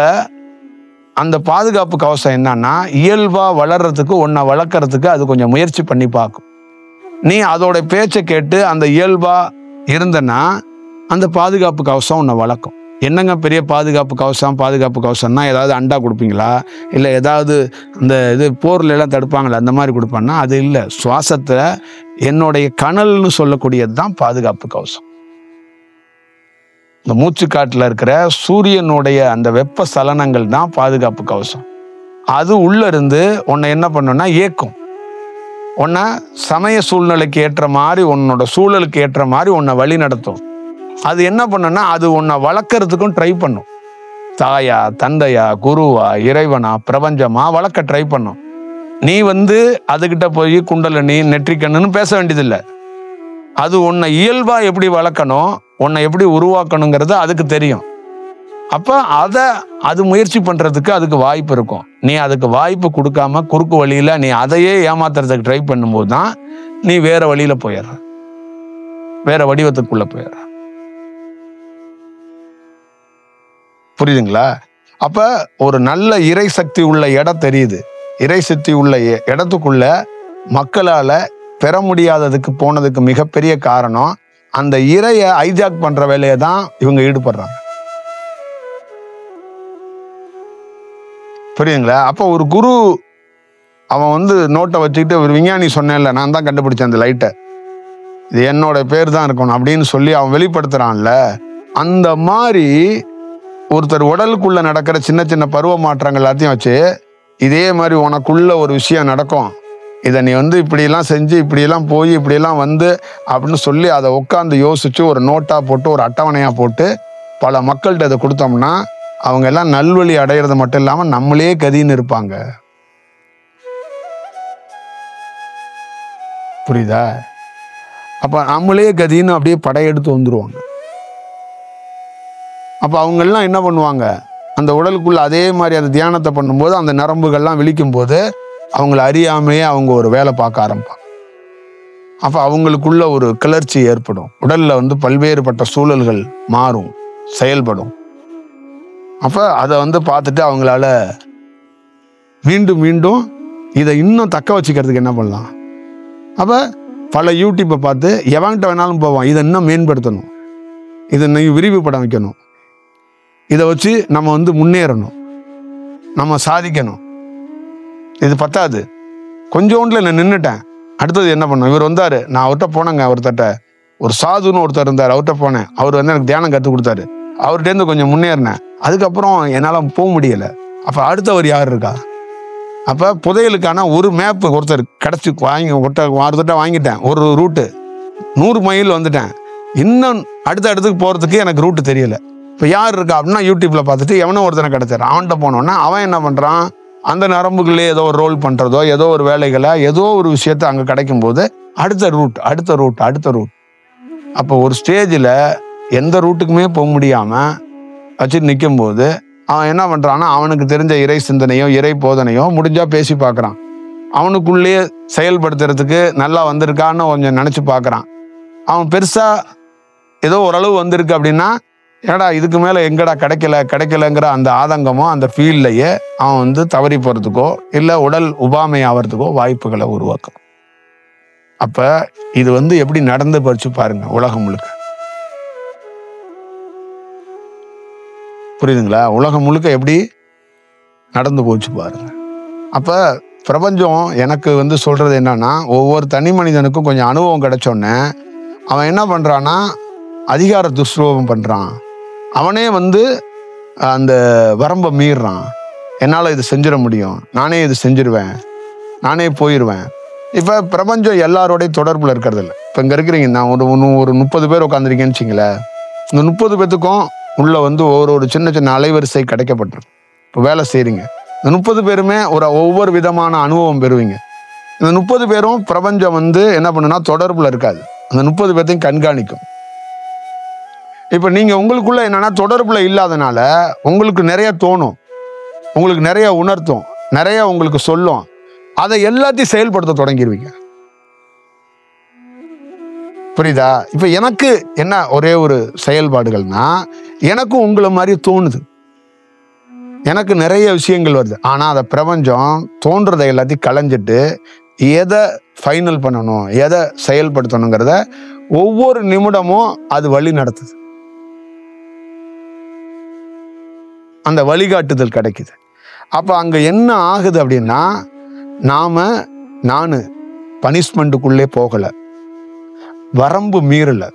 அந்த பாதுகாப்பு கவசம் என்னன்னா, இயல்பா வளர்றதுக்கு, உன்னை வளர்க்கறதுக்கு அது கொஞ்சம் முயற்சி பண்ணி பார்க்கும். நீ அதோட பேச்சை கேட்டு அந்த இயல்பா இருந்தனா அந்த பாதுகாப்பு கவசம் உன்னை வளர்க்கும். என்னங்க பெரிய பாதுகாப்பு கவசம்னா ஏதாவது அண்டா கொடுப்பீங்களா, இல்லை ஏதாவது இந்த இது போர்ல எல்லாம் தடுப்பாங்களா, அந்த மாதிரி கொடுப்பான்னா அது இல்லை. சுவாசத்தை என்னுடைய கனல்னு சொல்லக்கூடியது தான் பாதுகாப்பு கவசம். இந்த மூச்சுக்காட்டில் இருக்கிற சூரியனுடைய அந்த வெப்ப சலனங்கள் தான் பாதுகாப்பு கவசம். அது உள்ள இருந்து உன்னை என்ன பண்ணுன்னா ஏக்கும். உன்னை சமய சூழ்நிலைக்கு ஏற்ற மாதிரி, உன்னோட சூழலுக்கு ஏற்ற மாதிரி உன்னை வழி நடத்தும். அது என்ன பண்ணுன்னா, அது உன்னை வளர்க்கறதுக்கும் ட்ரை பண்ணும். தாயா, தந்தையா, குருவா, இறைவனா, பிரபஞ்சமா வளர்க்க ட்ரை பண்ணும். நீ வந்து அதுகிட்ட போய் குண்டலினி, நெற்றிக்கண்ணுன்னு பேச வேண்டியதில்லை. அது உன்னை இயல்பா எப்படி வளர்க்கணும், உன்னை எப்படி உருவாக்கணுங்கிறது அதுக்கு தெரியும். அப்ப அது முயற்சி பண்றதுக்கு அதுக்கு வாய்ப்பு இருக்கும். நீ அதுக்கு வாய்ப்பு கொடுக்காம குறுக்கு வழியில நீ அதையே ஏமாத்துறதுக்கு ட்ரை பண்ணும்போது தான் நீ வேற வழியில போயிடுற, வேற வடிவத்துக்குள்ள போயிடுற. புரியுதுங்களா? அப்ப ஒரு நல்ல இறை சக்தி உள்ள இடம் தெரியுது. இறை சக்தி உள்ள இடத்துக்குள்ள மக்களால பெற முடியாததுக்கு போனதுக்கு மிகப்பெரிய காரணம் அந்த இறையை ஹைஜாக் பண்ற வேலையை தான் இவங்க ஈடுபடுறாங்க. புரியுதுங்களா? அப்ப ஒரு குரு அவன் வந்து நோட்டை வச்சுக்கிட்டு, ஒரு விஞ்ஞானி சொன்னேன்ல, நான் தான் கண்டுபிடிச்சேன் அந்த லைட்டை, இது என்னோட பேர் தான் இருக்கணும் அப்படின்னு சொல்லி அவன் வெளிப்படுத்துறான்ல, அந்த மாதிரி ஒருத்தர் உடலுக்குள்ள நடக்கிற சின்ன சின்ன பருவ மாற்றங்கள் எல்லாத்தையும் வச்சு, இதே மாதிரி உனக்குள்ள ஒரு விஷயம் நடக்கும், இதை நீ வந்து இப்படியெல்லாம் செஞ்சு இப்படியெல்லாம் போய் இப்படியெல்லாம் வந்து அப்படின்னு சொல்லி அதை உட்காந்து யோசிச்சு ஒரு நோட்டா போட்டு ஒரு அட்டவணையா போட்டு பல மக்கள்கிட்ட அதை கொடுத்தோம்னா அவங்க எல்லாம் நல்வழி அடையிறது மட்டும் இல்லாம நம்மளே கதின்னு இருப்பாங்க. புரியுதா? அப்ப நம்மளே கதின்னு அப்படியே படையெடுத்து வந்துருவாங்க. அப்ப அவங்க எல்லாம் என்ன பண்ணுவாங்க, அந்த உடலுக்குள்ள அதே மாதிரி அந்த தியானத்தை பண்ணும்போது அந்த நரம்புகள்லாம் விழிக்கும் போது அவங்கள அறியாமையே அவங்க ஒரு வேலை பார்க்க ஆரம்பிப்பாங்க. அப்ப அவங்களுக்குள்ள ஒரு கிளர்ச்சி ஏற்படும். உடல்ல வந்து பல்வேறுபட்ட சூழல்கள் மாறும், செயல்படும். அப்ப அதை வந்து பார்த்துட்டு அவங்களால மீண்டும் மீண்டும் இதை இன்னும் தக்க வச்சுக்கிறதுக்கு என்ன பண்ணலாம். அப்ப பல யூடியூப்பை பார்த்து எவன்கிட்ட வேணாலும் போவோம், இதை இன்னும் மேம்படுத்தணும், இதை நீ விரிவுபட வைக்கணும், இதை வச்சு நம்ம வந்து முன்னேறணும், நம்ம சாதிக்கணும். இது பத்தாது, கொஞ்சோண்டுல நான் நின்றுட்டேன், அடுத்தது என்ன பண்ணும். இவர் வந்தாரு, நான் அவர்கிட்ட போனேங்க, ஒருத்தட்ட ஒரு சாதுன்னு ஒருத்தர் இருந்தார், அவர்கிட்ட போனேன், அவர் வந்து எனக்கு தியானம் கற்றுக் கொடுத்தாரு, அவர்கிட்டேருந்து கொஞ்சம் முன்னேறினேன், அதுக்கப்புறம் என்னால் போக முடியலை. அப்போ அடுத்தவர் யார் இருக்கா? அப்போ புதையலுக்கான ஒரு மேப்பு ஒருத்தர் கிடச்சி ஒருத்தட்ட வாங்கிட்டேன், ஒரு ரூட்டு 100 மைல் வந்துட்டேன், இன்னும் அடுத்த இடத்துக்கு போகிறதுக்கு எனக்கு ரூட்டு தெரியலை. இப்போ யார் இருக்கா அப்படின்னா யூடியூப்ல பார்த்துட்டு எவனோ ஒருத்தனை கிடச்சார், அவன்கிட்ட போனோன்னா அவன் என்ன பண்ணுறான், அந்த நரம்புகளே ஏதோ ஒரு ரோல் பண்ணுறதோ ஏதோ ஒரு வேலைகளை ஏதோ ஒரு விஷயத்த அங்கே கிடைக்கும் போது அடுத்த ரூட். அப்போ ஒரு ஸ்டேஜில் எந்த ரூட்டுக்குமே போக முடியாமல் வச்சுட்டு நிற்கும் போது அவன் என்ன பண்ணுறான்னா, அவனுக்கு தெரிஞ்ச இறை சிந்தனையோ இறை போதனையோ முடிஞ்சால் பேசி பார்க்குறான், அவனுக்குள்ளேயே செயல்படுத்துறதுக்கு நல்லா வந்திருக்கான்னு கொஞ்சம் நினச்சி பார்க்குறான். அவன் பெருசாக ஏதோ ஓரளவு வந்திருக்கு அப்படின்னா, ஏடா இதுக்கு மேலே எங்கடா கிடைக்கலங்கிற அந்த ஆதங்கமோ அந்த ஃபீல்லையே அவன் வந்து தவறி போகிறதுக்கோ இல்லை உடல் உபாமை ஆகிறதுக்கோ வாய்ப்புகளை உருவாக்கும். அப்போ இது வந்து எப்படி நடந்து படிச்சு பாருங்க, உலகம் முழுக்க. புரியுதுங்களா? உலகம் முழுக்க எப்படி நடந்து போச்சு பாருங்க. அப்போ பிரபஞ்சம் எனக்கு வந்து சொல்றது என்னன்னா, ஒவ்வொரு தனி மனிதனுக்கும் கொஞ்சம் அனுபவம் கிடைச்சோன்னே அவன் என்ன பண்றான்னா அதிகார துஷ்பிரயோகம் பண்றான். அவனே வந்து அந்த வரம்பை மீறுறான். என்னால் இது செஞ்சிட முடியும், நானே இது செஞ்சிருவேன், நானே போயிடுவேன். இப்போ பிரபஞ்சம் எல்லாரோடையும் தொடர்பில் இருக்கிறது இல்லை. இப்போ இங்கே இருக்கிறீங்க, நான் ஒரு 30 பேர் உட்காந்துருக்கேன்னு வச்சிங்களேன். இந்த 30 பேத்துக்கும் உள்ள வந்து ஒரு சின்ன சின்ன அலைவரிசை கிடைக்கப்பட்டிருக்கு. இப்போ வேலை செய்கிறீங்க, இந்த 30 பேருமே ஒவ்வொரு விதமான அனுபவம் பெறுவீங்க. இந்த 30 பேரும் பிரபஞ்சம் வந்து என்ன பண்ணுன்னா தொடர்பில் இருக்காது, அந்த 30 பேர்த்தையும் கண்காணிக்கும். இப்போ நீங்கள் உங்களுக்குள்ள என்னன்னா தொடர்பில் இல்லாதனால உங்களுக்கு நிறைய தோணும், உங்களுக்கு நிறைய உணர்த்தும், நிறைய உங்களுக்கு சொல்லும். அதை எல்லாத்தையும் செயல்படுத்த தொடங்கிடுவீங்க. புரியுதா? இப்போ எனக்கு என்ன ஒரே ஒரு செயல்பாடுகள்னா, எனக்கும் உங்களை மாதிரி தோணுது, எனக்கு நிறைய விஷயங்கள் வருது. ஆனால் அதை பிரபஞ்சம் தோன்றதை எல்லாத்தையும் களைஞ்சிட்டு எதை ஃபைனல் பண்ணணும், எதை செயல்படுத்தணுங்கிறத ஒவ்வொரு நிமிடமும் அது வழி நடத்துது. அந்த வழிகாட்டுதல் கிடைக்குது. அப்போ அங்கே என்ன ஆகுது அப்படின்னா, நான் பனிஷ்மெண்ட்டுக்குள்ளே போகலை, வரம்பு மீறலை.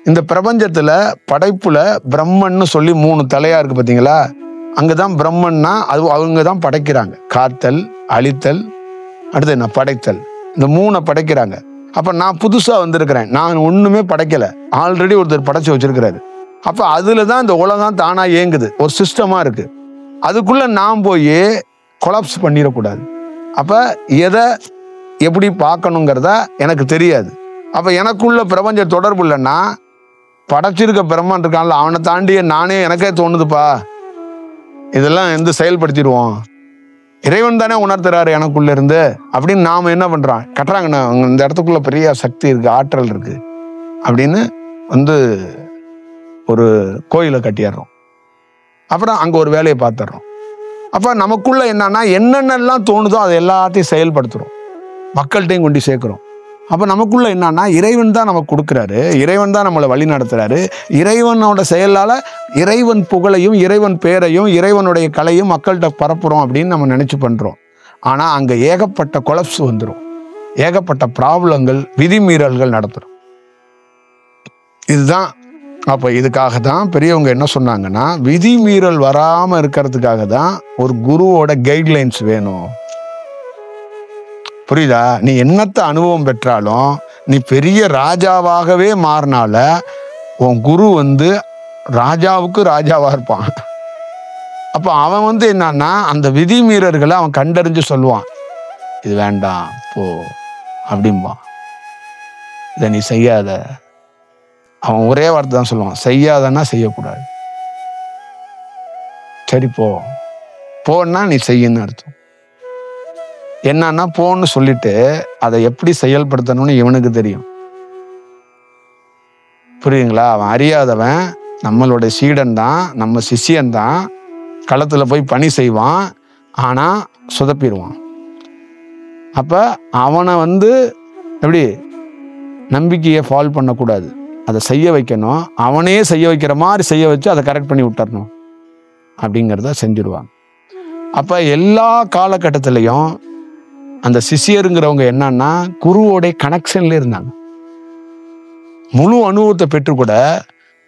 இந்த பிரபஞ்சத்தில் படைப்புல பிரம்மன்னு சொல்லி 3 தலையா இருக்கு பார்த்தீங்களா? அங்கே தான் பிரம்மன்னா அவங்க தான் படைக்கிறாங்க. காத்தல், அழித்தல், அடுத்து என்ன படைத்தல், இந்த 3 படைக்கிறாங்க. அப்போ நான் புதுசாக வந்திருக்கிறேன், நான் ஒன்றுமே படைக்கலை, ஆல்ரெடி ஒருத்தர் படைச்சு வச்சிருக்கிறாரு. அப்போ அதில் தான் இந்த உலகம் தானாக இயங்குது, ஒரு சிஸ்டமாக இருக்குது. அதுக்குள்ளே நான் போய் கொலாப்ஸ் பண்ணிடக்கூடாது. அப்போ எதை எப்படி பார்க்கணுங்கிறத எனக்கு தெரியாது. அப்போ எனக்குள்ள பிரபஞ்ச தொடர்பு இல்லைன்னா படைச்சிருக்க பிரம்மன் இருக்கான்ல, அவனை தாண்டிய நானே எனக்கே தோணுதுப்பா, இதெல்லாம் செயல்படுத்திடுவோம், இறைவன் தானே உணர்த்துறாரு எனக்குள்ள இருந்து அப்படின்னு நாம் என்ன பண்ணுறான், கட்டுறாங்கண்ணா இந்த இடத்துக்குள்ள பெரிய சக்தி இருக்குது, ஆற்றல் இருக்குது அப்படின்னு வந்து ஒரு கோயிலை கட்டிடுறோம். அப்புறம் அங்கே ஒரு வேலையை பார்த்துடுறோம். அப்போ நமக்குள்ள என்னென்னலாம் தோணுதோ அதை எல்லாத்தையும் செயல்படுத்துகிறோம், மக்கள்கிட்டையும் கொண்டு சேர்க்குறோம். அப்போ நமக்குள்ள என்னன்னா, இறைவன் தான் நமக்கு கொடுக்குறாரு, இறைவன் தான் நம்மளை வழி நடத்துறாரு. இறைவனோட செயலால் இறைவன் புகழையும் இறைவன் பேரையும் இறைவனுடைய கலையும் மக்கள்கிட்ட பரப்புகிறோம் அப்படின்னு நம்ம நினச்சி பண்ணுறோம். ஆனால் அங்கே ஏகப்பட்ட கொலப்ஸ் வந்துடும், ஏகப்பட்ட ப்ராப்ளங்கள், விதிமீறல்கள் நடத்துகிறோம். இதுதான். அப்போ இதுக்காக தான் பெரியவங்க என்ன சொன்னாங்கன்னா, விதிமீறல் வராமல் இருக்கிறதுக்காக தான் ஒரு குருவோட கைட்லைன்ஸ் வேணும். புரியுதா? நீ என்னத்த அனுபவம் பெற்றாலும், நீ பெரிய ராஜாவாகவே மாறினால உன் குரு வந்து ராஜாவுக்கு ராஜாவா இருப்பான். அப்போ அவன் என்னன்னா அந்த விதிமீறல்களை அவன் கண்டறிஞ்சு சொல்லுவான், இது வேண்டாம் போ அப்படிம்பான், இதை நீ செய்யாத. அவன் ஒரே வார்த்தை தான் சொல்லுவான், செய்யாதன்னா செய்யக்கூடாது. சரி போன்னா நீ செய்யன்னு அர்த்தம். என்னன்னா போன்னு சொல்லிட்டு அதை எப்படி செயல்படுத்தணும்னு இவனுக்கு தெரியும். புரியுங்களா? அவன் அறியாதவன், நம்மளோட சீடன் தான், நம்ம சிஷியன் தான், களத்துல போய் பணி செய்வான், ஆனா சொதப்பிடுவான். அப்ப அவனை எப்படி நம்பிக்கையை ஃபால் பண்ணக்கூடாது, அதை செய்ய வைக்கணும், அவனே செய்ய வைக்கிற மாதிரி செய்ய வச்சு அதை கரெக்ட் பண்ணி விட்டுறணும் அப்படிங்கிறத செஞ்சுடுவாங்க. அப்போ எல்லா காலகட்டத்திலையும் அந்த சிஷியருங்கிறவங்க என்னன்னா குருவோடைய கனெக்ஷன்ல இருந்தாங்க. முழு அனுபவத்தை பெற்றுக்கூட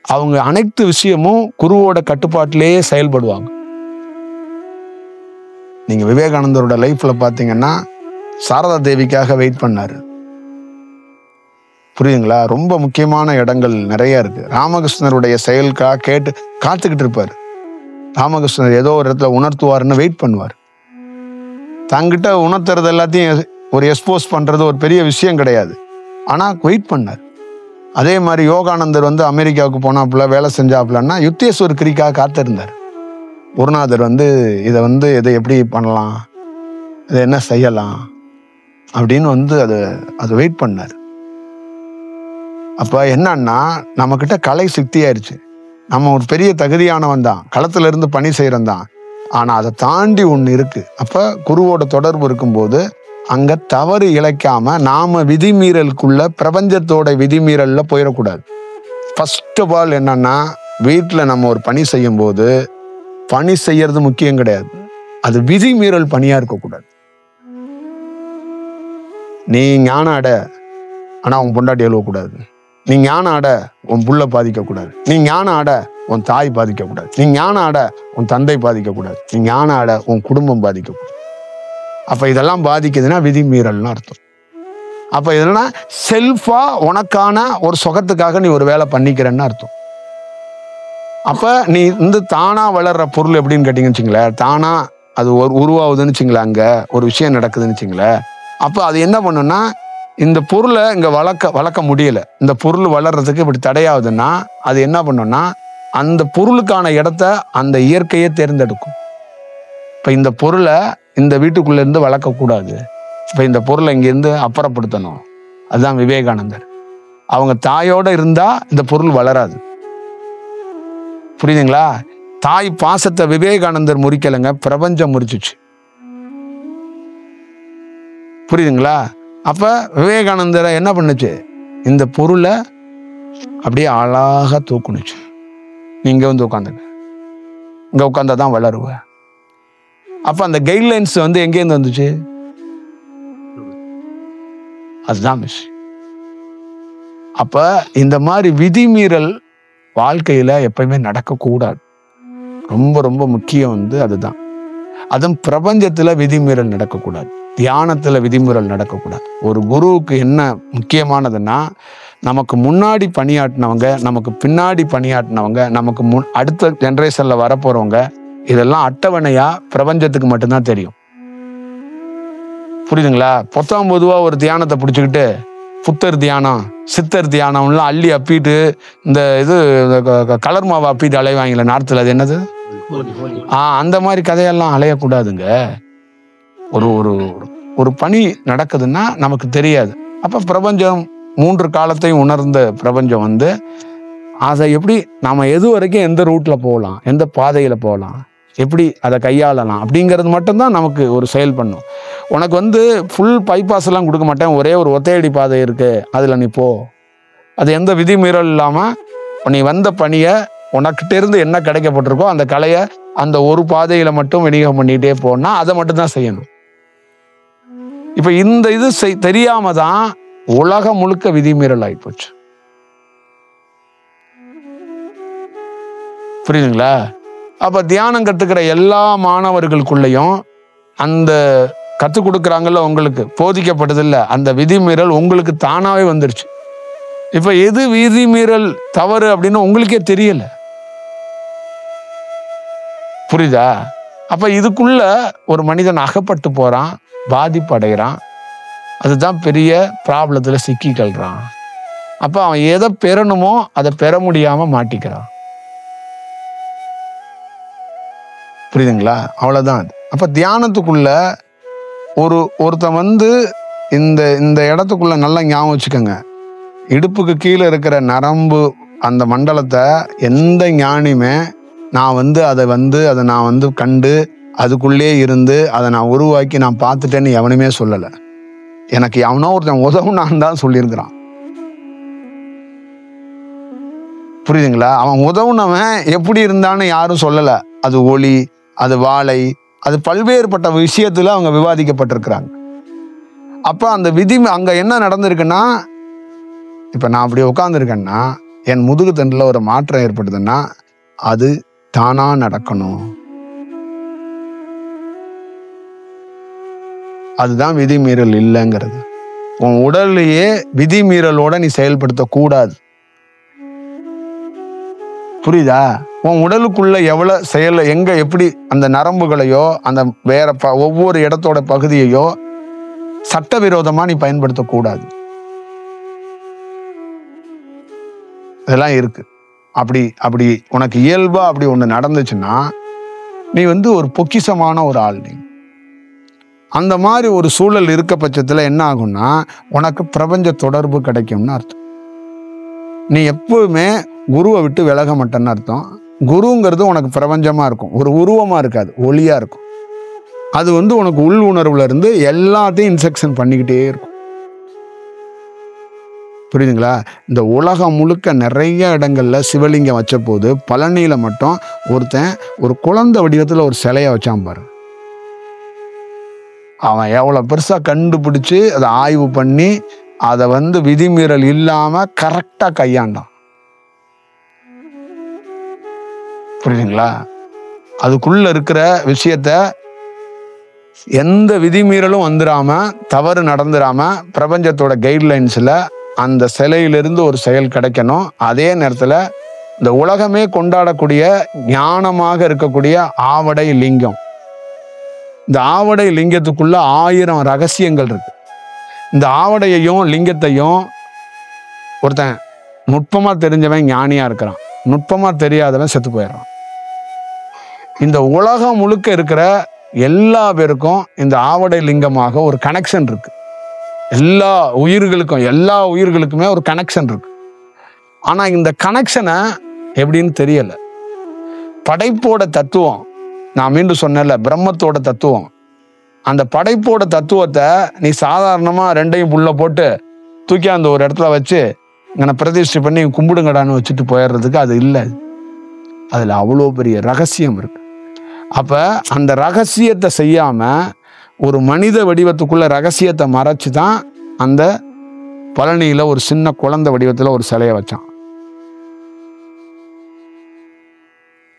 அவங்க அனைத்து விஷயமும் குருவோட கட்டுப்பாட்டிலேயே செயல்படுவாங்க. நீங்க விவேகானந்தரோட லைஃப்ல பாத்தீங்கன்னா சாரதா தேவிக்காக வெயிட் பண்ணாரு. புரியுதுங்களா? ரொம்ப முக்கியமான இடங்கள் நிறைய இருக்கு. ராமகிருஷ்ணருடைய செயலுக்காக காத்துக்கிட்டு இருப்பாரு. ராமகிருஷ்ணர் ஏதோ ஒரு இடத்துல உணர்த்துவாருன்னு வெயிட் பண்ணுவார். தங்கிட்ட உணர்த்துறது எல்லாத்தையும் ஒரு எக்ஸ்போஸ் பண்றது ஒரு பெரிய விஷயம் கிடையாது, ஆனா வெயிட் பண்ணார். அதே மாதிரி யோகானந்தர் அமெரிக்காவுக்கு போனாப்புல வேலை செஞ்சாப்புலன்னா யுக்தேஸ்வர் கிரிக்காக காத்திருந்தார். குருநாதர் இதை எப்படி பண்ணலாம், இதை என்ன செய்யலாம் அப்படின்னு அது வெயிட் பண்ணார். அப்ப என்னன்னா நம்ம கிட்ட கலை சக்தி ஆயிடுச்சு, நம்ம ஒரு பெரிய தகுதியானவன் தான், களத்துல இருந்து பணி செய்யறன் தான், ஆனா அதை தாண்டி ஒண்ணு இருக்கு. அப்ப குருவோட தொடர்பு இருக்கும்போது அங்க தவறு இழைக்காம நாம விதிமீறலுக்குள்ள பிரபஞ்சத்தோட விதிமீறல்ல போயிடக்கூடாது. ஃபர்ஸ்ட் ஆஃப் ஆல் என்னன்னா, வீட்டுல நம்ம ஒரு பணி செய்யும் போது பணி செய்யறது முக்கியம் கிடையாது, அது விதிமீறல் பணியா இருக்கக்கூடாது. நீ ஞானம் அட, ஆனால் உன் பொண்டாட்டி எழுவக்கூடாது. நீ ஞானம் அட, உன் புள்ள பாதிக்கக்கூடாது. நீ ஞானம் அட, உன் தாய் பாதிக்கக்கூடாது. நீ ஞானம் அட, உன் தந்தை பாதிக்கக்கூடாது. நீ ஞானம் அட, உன் குடும்பம் பாதிக்கக்கூடாது. அப்போ இதெல்லாம் பாதிக்குதுன்னா விதிமீறல்னு அர்த்தம். அப்போ இதெல்லாம் செல்ஃபா உனக்கான ஒரு சுகத்துக்காக நீ ஒரு வேலை பண்ணிக்கிறன்னு அர்த்தம். அப்போ நீ தானா வளர்ற பொருள் எப்படின்னு கேட்டீங்கன்னு வச்சுங்களேன், தானா அது ஒரு உருவாகுதுன்னு வச்சுங்களேன், அங்கே ஒரு விஷயம் நடக்குதுன்னு வச்சுங்களேன். அப்போ அது என்ன பண்ணுன்னா, இந்த பொருளை இங்கே வளர்க்க முடியல, இந்த பொருள் வளர்றதுக்கு இப்படி தடையாகுதுன்னா அது என்ன பண்ணுன்னா, அந்த பொருளுக்கான இடத்த அந்த இயற்கையே தேர்ந்தெடுக்கும். இப்போ இந்த பொருளை இந்த வீட்டுக்குள்ளேருந்து வளர்க்கக்கூடாது, இப்போ இந்த பொருளை இங்கேருந்து அப்புறப்படுத்தணும். அதுதான் விவேகானந்தர். அவங்க தாயோட இருந்தால் இந்த பொருள் வளராது. புரியுதுங்களா? தாய் பாசத்தை விவேகானந்தர் முறிக்கலைங்க, பிரபஞ்சம் முறிச்சிச்சு. புரியுதுங்களா? அப்ப விவேகானந்தரை என்ன பண்ணுச்சு, இந்த பொருளை அப்படியே அழகா தூக்குனுச்சு. நீங்க வந்து உட்காந்துங்க, இங்க உட்காந்தாதான் வளருவ. அப்ப அந்த கைட்லைன்ஸ் எங்கேருந்து வந்துச்சு? அதுதான் விஷயம். அப்ப இந்த மாதிரி விதிமீறல் வாழ்க்கையில எப்பயுமே நடக்கக்கூடாது. ரொம்ப ரொம்ப முக்கியம் அதுதான். அதுவும் பிரபஞ்சத்துல விதிமீறல் நடக்கக்கூடாது, தியானத்துல விதிமீறல் நடக்கக்கூடாது. ஒரு குருவுக்கு என்ன முக்கியமானதுன்னா, நமக்கு முன்னாடி பணியாற்றினவங்க, நமக்கு பின்னாடி பணியாற்றினவங்க, நமக்கு அடுத்த ஜெனரேஷன்ல வரப்போறவங்க, இதெல்லாம் அட்டவணையா பிரபஞ்சத்துக்கு மட்டும்தான் தெரியும். புரியுதுங்களா? பொதுவா ஒரு தியானத்தை பிடிச்சிக்கிட்டு புத்தர் தியானம், சித்தர் தியானம்லாம் அள்ளி அப்பிட்டு இந்த கலர் மாவை அப்பிட்டு அலைவாங்கல நார்த்தில், அது என்னது? அந்த மாதிரி கதையெல்லாம் அலையக்கூடாதுங்க. ஒரு ஒரு ஒரு பணி நடக்குதுன்னா நமக்கு தெரியாது. அப்ப பிரபஞ்சம் 3 காலத்தையும் உணர்ந்த பிரபஞ்சம் அதை எப்படி நாம எது வரைக்கும் எந்த ரூட்ல போகலாம், எந்த பாதையில போகலாம், எப்படி அதை கையாளலாம் அப்படிங்கிறது மட்டும்தான் நமக்கு ஒரு செயல் பண்ணும். உனக்கு ஃபுல் பைபாஸ் எல்லாம் கொடுக்க மாட்டேன், ஒரே ஒரு ஒத்தையடி பாதை இருக்கு, அதுல நீ போ. அது எந்த விதிமீறல் இல்லாம நீ வந்த பணியை உனக்கிட்ட இருந்து என்ன கிடைக்கப்பட்டிருக்கோ அந்த கலையை அந்த ஒரு பாதையில மட்டும் விநியோகம் பண்ணிட்டே போனா அதை மட்டும்தான் செய்யணும். இப்ப இந்த தெரியாம தான் உலகம் முழுக்க விதிமீறல் ஆயிப்போச்சு. புரியுதுங்களா? அப்ப தியானம் கத்துக்கிற எல்லா மாணவர்களுக்குள்ளயும் அந்த கத்துக் கொடுக்குறாங்கல்ல, உங்களுக்கு போதிக்கப்பட்டது இல்ல, அந்த விதிமீறல் உங்களுக்கு தானாவே வந்துருச்சு. இப்ப எது விதிமீறல் தவறு அப்படின்னு உங்களுக்கே தெரியல. புரியுதா? அப்ப இதுக்குள்ள ஒரு மனிதன் அகப்பட்டு போறான், பாதிப்பு அடைகிறான், அதுதான் பெரிய ப்ராப்ளத்துல சிக்கிக்கொள்றான். அப்ப அவன் எதை பெறணுமோ அதை பெற முடியாம மாட்டிக்கிறான். புரியுதுங்களா? அவ்வளவுதான். அப்ப தியானத்துக்குள்ள ஒருத்தன் இந்த இடத்துக்குள்ள நல்லா ஞாபகம் வச்சுக்கோங்க, இடுப்புக்கு கீழே இருக்கிற நரம்பு அந்த மண்டலத்தை எந்த ஞானியுமே நான் அதை நான் கண்டு அதுக்குள்ளே இருந்து அதை நான் உருவாக்கி நான் பார்த்துட்டேன்னு எவனுமே சொல்லலை. எனக்கு எவனோ ஒருத்தன் உதவுனான்னு தான் சொல்லியிருக்கிறான். புரியுதுங்களா? அவன் உதவுனவன் எப்படி இருந்தான்னு யாரும் சொல்லலை. அது ஒளி, அது வாழை, அது பல்வேறுபட்ட விஷயத்துல அவங்க விவாதிக்கப்பட்டிருக்கிறாங்க. அப்ப அந்த விதி அங்க என்ன நடந்திருக்குன்னா, இப்ப நான் அப்படி உட்கார்ந்துருக்கேன்னா என் முதுகு தண்டுல ஒரு மாற்றம் ஏற்படுதுன்னா அது தானா நடக்கணும். அதுதான் விதிமீறல் இல்லைங்கிறது. உன் உடல்லையே விதிமீறலோட நீ செயல்படுத்த கூடாது. புரியுதா? உன் உடலுக்குள்ள எவ்வளவு செயல், எங்க எப்படி அந்த நரம்புகளையோ அந்த வேற ஒவ்வொரு இடத்தோட பகுதியையோ சட்டவிரோதமா நீ பயன்படுத்தக்கூடாது. இதெல்லாம் இருக்கு. அப்படி உனக்கு இயல்பா அப்படி ஒண்ணு நடந்துச்சுன்னா நீ ஒரு பொக்கிஷமான ஒரு ஆள். நீ அந்த மாதிரி ஒரு சூழல் இருக்க பட்சத்துல என்ன ஆகும்னா உனக்கு பிரபஞ்ச தொடர்பு கிடைக்கும்னு அர்த்தம். நீ எப்பவுமே குருவை விட்டு விலக மாட்டேன்னு அர்த்தம். குருங்கிறது உனக்கு பிரபஞ்சமா இருக்கும், ஒரு உருவமா இருக்காது, ஒளியா இருக்கும். அது உனக்கு உள் உணர்வுல இருந்து எல்லாத்தையும் இன்ஸ்ட்ரக்ஷன் பண்ணிக்கிட்டே இருக்கும். புரியுதுங்களா? இந்த உலகம் முழுக்க நிறைய இடங்கள்ல சிவலிங்கம் வச்ச போது பழனியில மட்டும் ஒருத்தன் ஒரு குழந்தை வடிவத்துல ஒரு சிலையை வச்சான் பாரு. அவன் எவ்வளோ பெருசாக கண்டுபிடிச்சு அதை ஆய்வு பண்ணி அதை வந்து விதிமீறல் இல்லாமல் கரெக்டாக கையாண்டான். புரியுதுங்களா? அதுக்குள்ள இருக்கிற விஷயத்த எந்த விதிமீறலும் வந்துடாம, தவறு நடந்துடாம, பிரபஞ்சத்தோட கைட்லைன்ஸ்ல அந்த சிலையிலிருந்து ஒரு செயல் கிடைக்கணும். அதே நேரத்தில் இந்த உலகமே கொண்டாடக்கூடிய ஞானமாக இருக்கக்கூடிய ஆவடை லிங்கம், இந்த ஆவடை லிங்கத்துக்குள்ள 1000 ரகசியங்கள் இருக்கு. இந்த ஆவடையையும் லிங்கத்தையும் ஒருத்தன் நுட்பமா தெரிஞ்சவன் ஞானியா இருக்கிறான், நுட்பமா தெரியாதவன் செத்து போயிடுறான். இந்த உலகம் முழுக்க இருக்கிற எல்லா பேருக்கும் இந்த ஆவடை லிங்கமாக ஒரு கனெக்ஷன் இருக்கு. எல்லா உயிர்களுக்குமே ஒரு கனெக்ஷன் இருக்கு. ஆனா இந்த கனெக்ஷனை எப்படின்னு தெரியல. படைப்போட தத்துவம், நான் மீண்டும் சொன்னேன்ல, பிரம்மத்தோட தத்துவம், அந்த படைப்போட தத்துவத்தை நீ சாதாரணமா ரெண்டையும் புல்ல போட்டு தூக்கி அந்த ஒரு இடத்துல வச்சு இங்கே பிரதிஷ்டை பண்ணி கும்பிடுங்கடான்னு வச்சுட்டு போயிடுறதுக்கு அது இல்லை. அதுல அவ்வளோ பெரிய ரகசியம் இருக்கு. அப்ப அந்த ரகசியத்தை செய்யாம ஒரு மனித வடிவத்துக்குள்ள ரகசியத்தை மறைச்சு தான் அந்த பழனியில ஒரு சின்ன குழந்தை வடிவத்துல ஒரு சிலையை வச்சான்.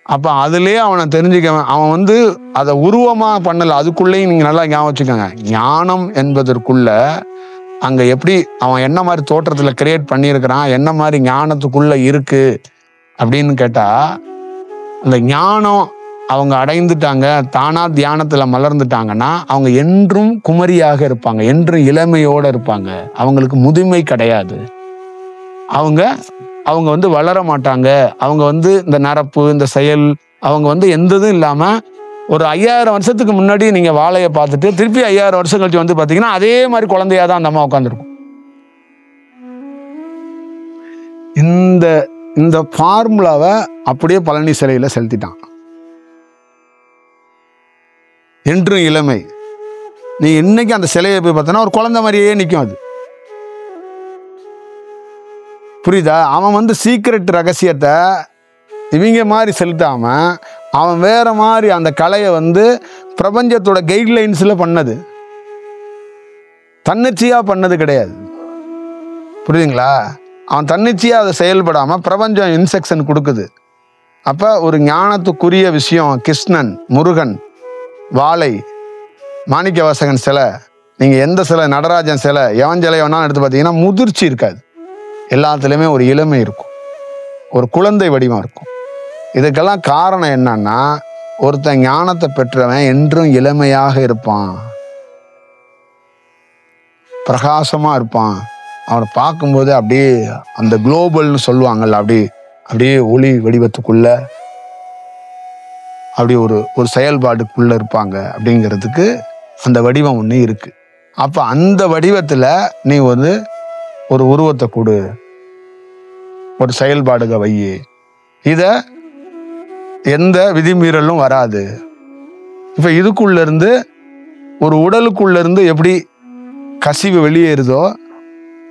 அப்ப அதுலயே அவனை தெரிஞ்சுக்க, அவன் வந்து அதை உருவமா பண்ணல. அதுக்குள்ளேயும் நீங்க நல்லா ஞாபகம் வச்சுக்கோங்க, ஞானம் என்பதற்குள்ள அங்க எப்படி அவன் என்ன மாதிரி தோற்றத்துல கிரியேட் பண்ணியிருக்கிறான், என்ன மாதிரி ஞானத்துக்குள்ள இருக்கு அப்படின்னு கேட்டா, அந்த ஞானம் அவங்க அடைந்துட்டாங்க, தானா தியானத்துல மலர்ந்துட்டாங்கன்னா அவங்க என்றும் குமரியாக இருப்பாங்க, என்றும் இளமையோட இருப்பாங்க. அவங்களுக்கு முதுமை கிடையாது. அவங்க வந்து வளர மாட்டாங்க. அவங்க வந்து இந்த நரப்பு, இந்த செயல், அவங்க வந்து எந்த இதுவும் இல்லாம ஒரு 5000 வருஷத்துக்கு முன்னாடி நீங்க வாழையை பார்த்துட்டு திருப்பி 5000 வருஷம் கழிச்சு வந்து பாத்தீங்கன்னா அதே மாதிரி குழந்தையா தான் அந்த அம்மா உட்காந்துருக்கும். இந்த ஃபார்முலாவை அப்படியே பழனி சிலையில செலுத்திட்டான். என்றும் இளமை. நீ இன்னைக்கு அந்த சிலையை போய் பார்த்தனா ஒரு குழந்தை மாதிரியே நிற்கும். அது புரியுதா? அவன் வந்து சீக்ரெட் ரகசியத்தை இவங்க மாதிரி செலுத்தாம அவன் வேற மாதிரி அந்த கலையை வந்து பிரபஞ்சத்தோட கைட்லைன்ஸ்ல பண்ணது, தன்னிச்சையா பண்ணது கிடையாது. புரியுதுங்களா? அவன் தன்னிச்சையா அதை செயல்படாம பிரபஞ்சம் இன்ஸ்ட்ரக்ஷன் கொடுக்குது. அப்ப ஒரு ஞானத்துக்குரிய விஷயம், கிருஷ்ணன், முருகன், வாழை, மாணிக்க வாசகன் சிலை, நீங்க எந்த சிலை, நடராஜன் சிலை, எவன் சிலை வேணாலும் எடுத்து பார்த்தீங்கன்னா முதிர்ச்சி இருக்காது. எல்லாத்துலேயுமே ஒரு இளமை இருக்கும், ஒரு குழந்தை வடிவம் இருக்கும். இதுக்கெல்லாம் காரணம் என்னன்னா, ஒருத்தன் ஞானத்தை பெற்றவன் என்றும் இளமையாக இருப்பான், பிரகாசமா இருப்பான். அவனை பார்க்கும்போது அப்படியே அந்த குளோபல்னு சொல்லுவாங்கல்ல, அப்படியே ஒளி வடிவத்துக்குள்ள அப்படி ஒரு செயல்பாடுக்குள்ள இருப்பாங்க. அப்படிங்கிறதுக்கு அந்த வடிவம் ஒன்று இருக்கு. அப்ப அந்த வடிவத்துல நீ வந்து ஒரு உருவத்தை கொடு, ஒரு செயல்பாடுக வை. இத எந்த விதிமீறலும் வராது. இப்ப இதுக்குள்ள இருந்து ஒரு உடலுக்குள்ள இருந்து எப்படி கசிவு வெளியேறுதோ,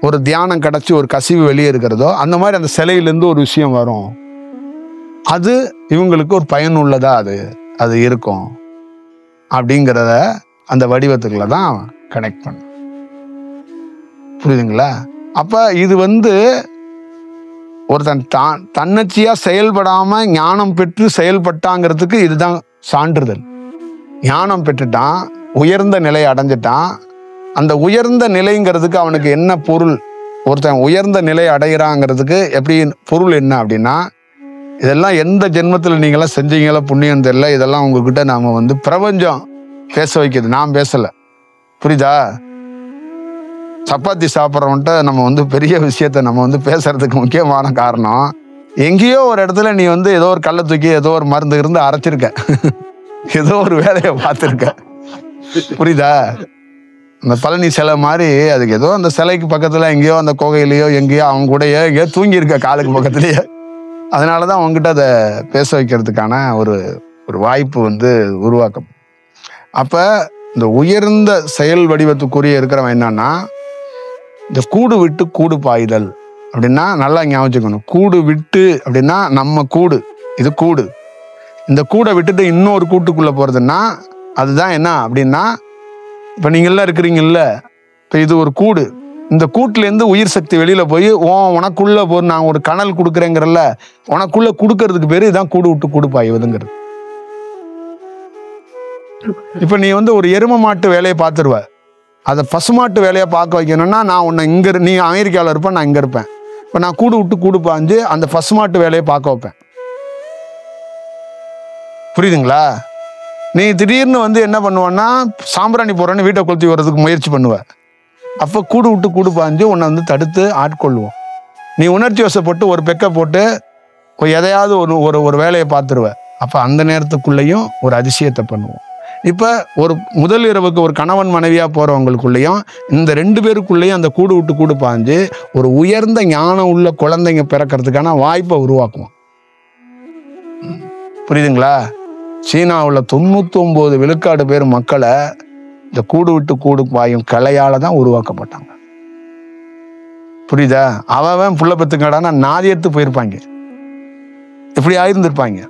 ஒரு தியானம் கிடைச்சி ஒரு கசிவு வெளியேறுகிறதோ, அந்த மாதிரி அந்த சிலையிலிருந்து ஒரு விஷயம் வரும். அது இவங்களுக்கு ஒரு பயனுள்ளதா அது இருக்கும். அப்படிங்கிறத அந்த வடிவத்துக்குள்ள தான் கனெக்ட் பண்ண. புரியுதுங்களா? அப்ப இது வந்து ஒருத்தன் தன்னச்சியா செயல்படாம ஞானம் பெற்று செயல்பட்டாங்கிறதுக்கு இதுதான் சான்றிதழ். ஞானம் பெற்றுட்டான், உயர்ந்த நிலை அடைஞ்சிட்டான். அந்த உயர்ந்த நிலைங்கிறதுக்கு அவனுக்கு என்ன பொருள்? ஒருத்தன் உயர்ந்த நிலை அடைகிறாங்கிறதுக்கு எப்படி பொருள் என்ன அப்படின்னா, இதெல்லாம் எந்த ஜென்மத்தில் நீங்களாம் செஞ்சீங்களா புண்ணியம் தெரியல, இதெல்லாம் உங்ககிட்ட நாம வந்து பிரபஞ்சம் பேச வைக்கிறது, நான் பேசல. புரியுதா? சப்பாத்தி சாப்பிட்றவன்ட்ட நம்ம வந்து பெரிய விஷயத்த நம்ம வந்து பேசுறதுக்கு முக்கியமான காரணம், எங்கேயோ ஒரு இடத்துல நீ வந்து ஏதோ ஒரு கல்லை தூக்கி ஏதோ ஒரு மருந்து இருந்து அரைச்சிருக்க, ஏதோ ஒரு வேலையை பார்த்துருக்க. புரியுதா? அந்த பழனி சிலை மாதிரி அதுக்கு ஏதோ அந்த சிலைக்கு பக்கத்துல எங்கேயோ அந்த கோகையிலையோ எங்கேயோ அவங்க கூட எங்கேயோ தூங்கி இருக்க காலுக்கு பக்கத்துலயே. அதனாலதான் அவங்ககிட்ட அதை பேச வைக்கிறதுக்கான ஒரு வாய்ப்பு வந்து உருவாக்கும். அப்ப இந்த உயர்ந்த செயல் வடிவத்துக்குரிய இருக்கிறவன் என்னன்னா, இந்த கூடு விட்டு கூடு பாய்தல் அப்படின்னா நல்லா ஞாபகம். கூடு விட்டு அப்படின்னா நம்ம கூடு, இது கூடு. இந்த கூடை விட்டுட்டு இன்னொரு கூட்டுக்குள்ள போறதுன்னா அதுதான் என்ன அப்படின்னா இப்ப நீங்க எல்லாம் இருக்கிறீங்கல்ல, இப்ப இது ஒரு கூடு. இந்த கூட்டுல இருந்து உயிர் சக்தி வெளியில போய் உனக்குள்ள போய் நான் ஒரு கனல் கொடுக்குறேங்கிறல்ல, உனக்குள்ள கொடுக்கறதுக்கு பேரு இதான் கூடு விட்டு கூடு பாய்வதுங்கிறது. இப்ப நீ ஒரு எரும மாட்டு வேலையை பார்த்துருவ, அதை பசுமாட்டு வேலையை பார்க்க வைக்கணும்னா நான் உன்னை நீ அமெரிக்காவில் இருப்பேன், நான் இங்க இருப்பேன். இப்ப நான் கூடு விட்டு கூடு பாஞ்சு அந்த பசுமாட்டு வேலையை பார்க்க வைப்பேன். புரியுதுங்களா? நீ திடீர்னு என்ன பண்ணுவேன்னா சாம்பிராணி போறேன்னு வீட்டை கொளுத்தி வர்றதுக்கு முயற்சி பண்ணுவ. அப்ப கூடு விட்டு கூடு பாஞ்சு உன்னை தடுத்து ஆட்கொள்வோம். நீ உணர்ச்சி வசப்பட்டு ஒரு பெக்க போட்டு எதையாவது ஒரு வேலையை பார்த்துருவ. அப்ப அந்த நேரத்துக்குள்ளேயும் ஒரு அதிசயத்தை பண்ணுவோம். இப்ப ஒரு முதல் இரவுக்கு ஒரு கணவன் மனைவியா போறவங்களுக்குள்ளேயும் இந்த 2 பேருக்குள்ளேயும் அந்த கூடு விட்டு கூடு பாஞ்சு ஒரு உயர்ந்த ஞானம் உள்ள குழந்தைங்க பிறக்கிறதுக்கான வாய்ப்பை உருவாக்குவோம். புரியுதுங்களா? சீனாவில் 99 விழுக்காடு பேர் மக்களை இந்த கூடு விட்டு கூடு பாயும் கலையால தான் உருவாக்கப்பட்டாங்க. புரியுதா? அவன் புள்ள பெத்துக்கடானா நாதியத்து போயிருப்பாங்க, இப்படி ஆயிருந்திருப்பாங்க.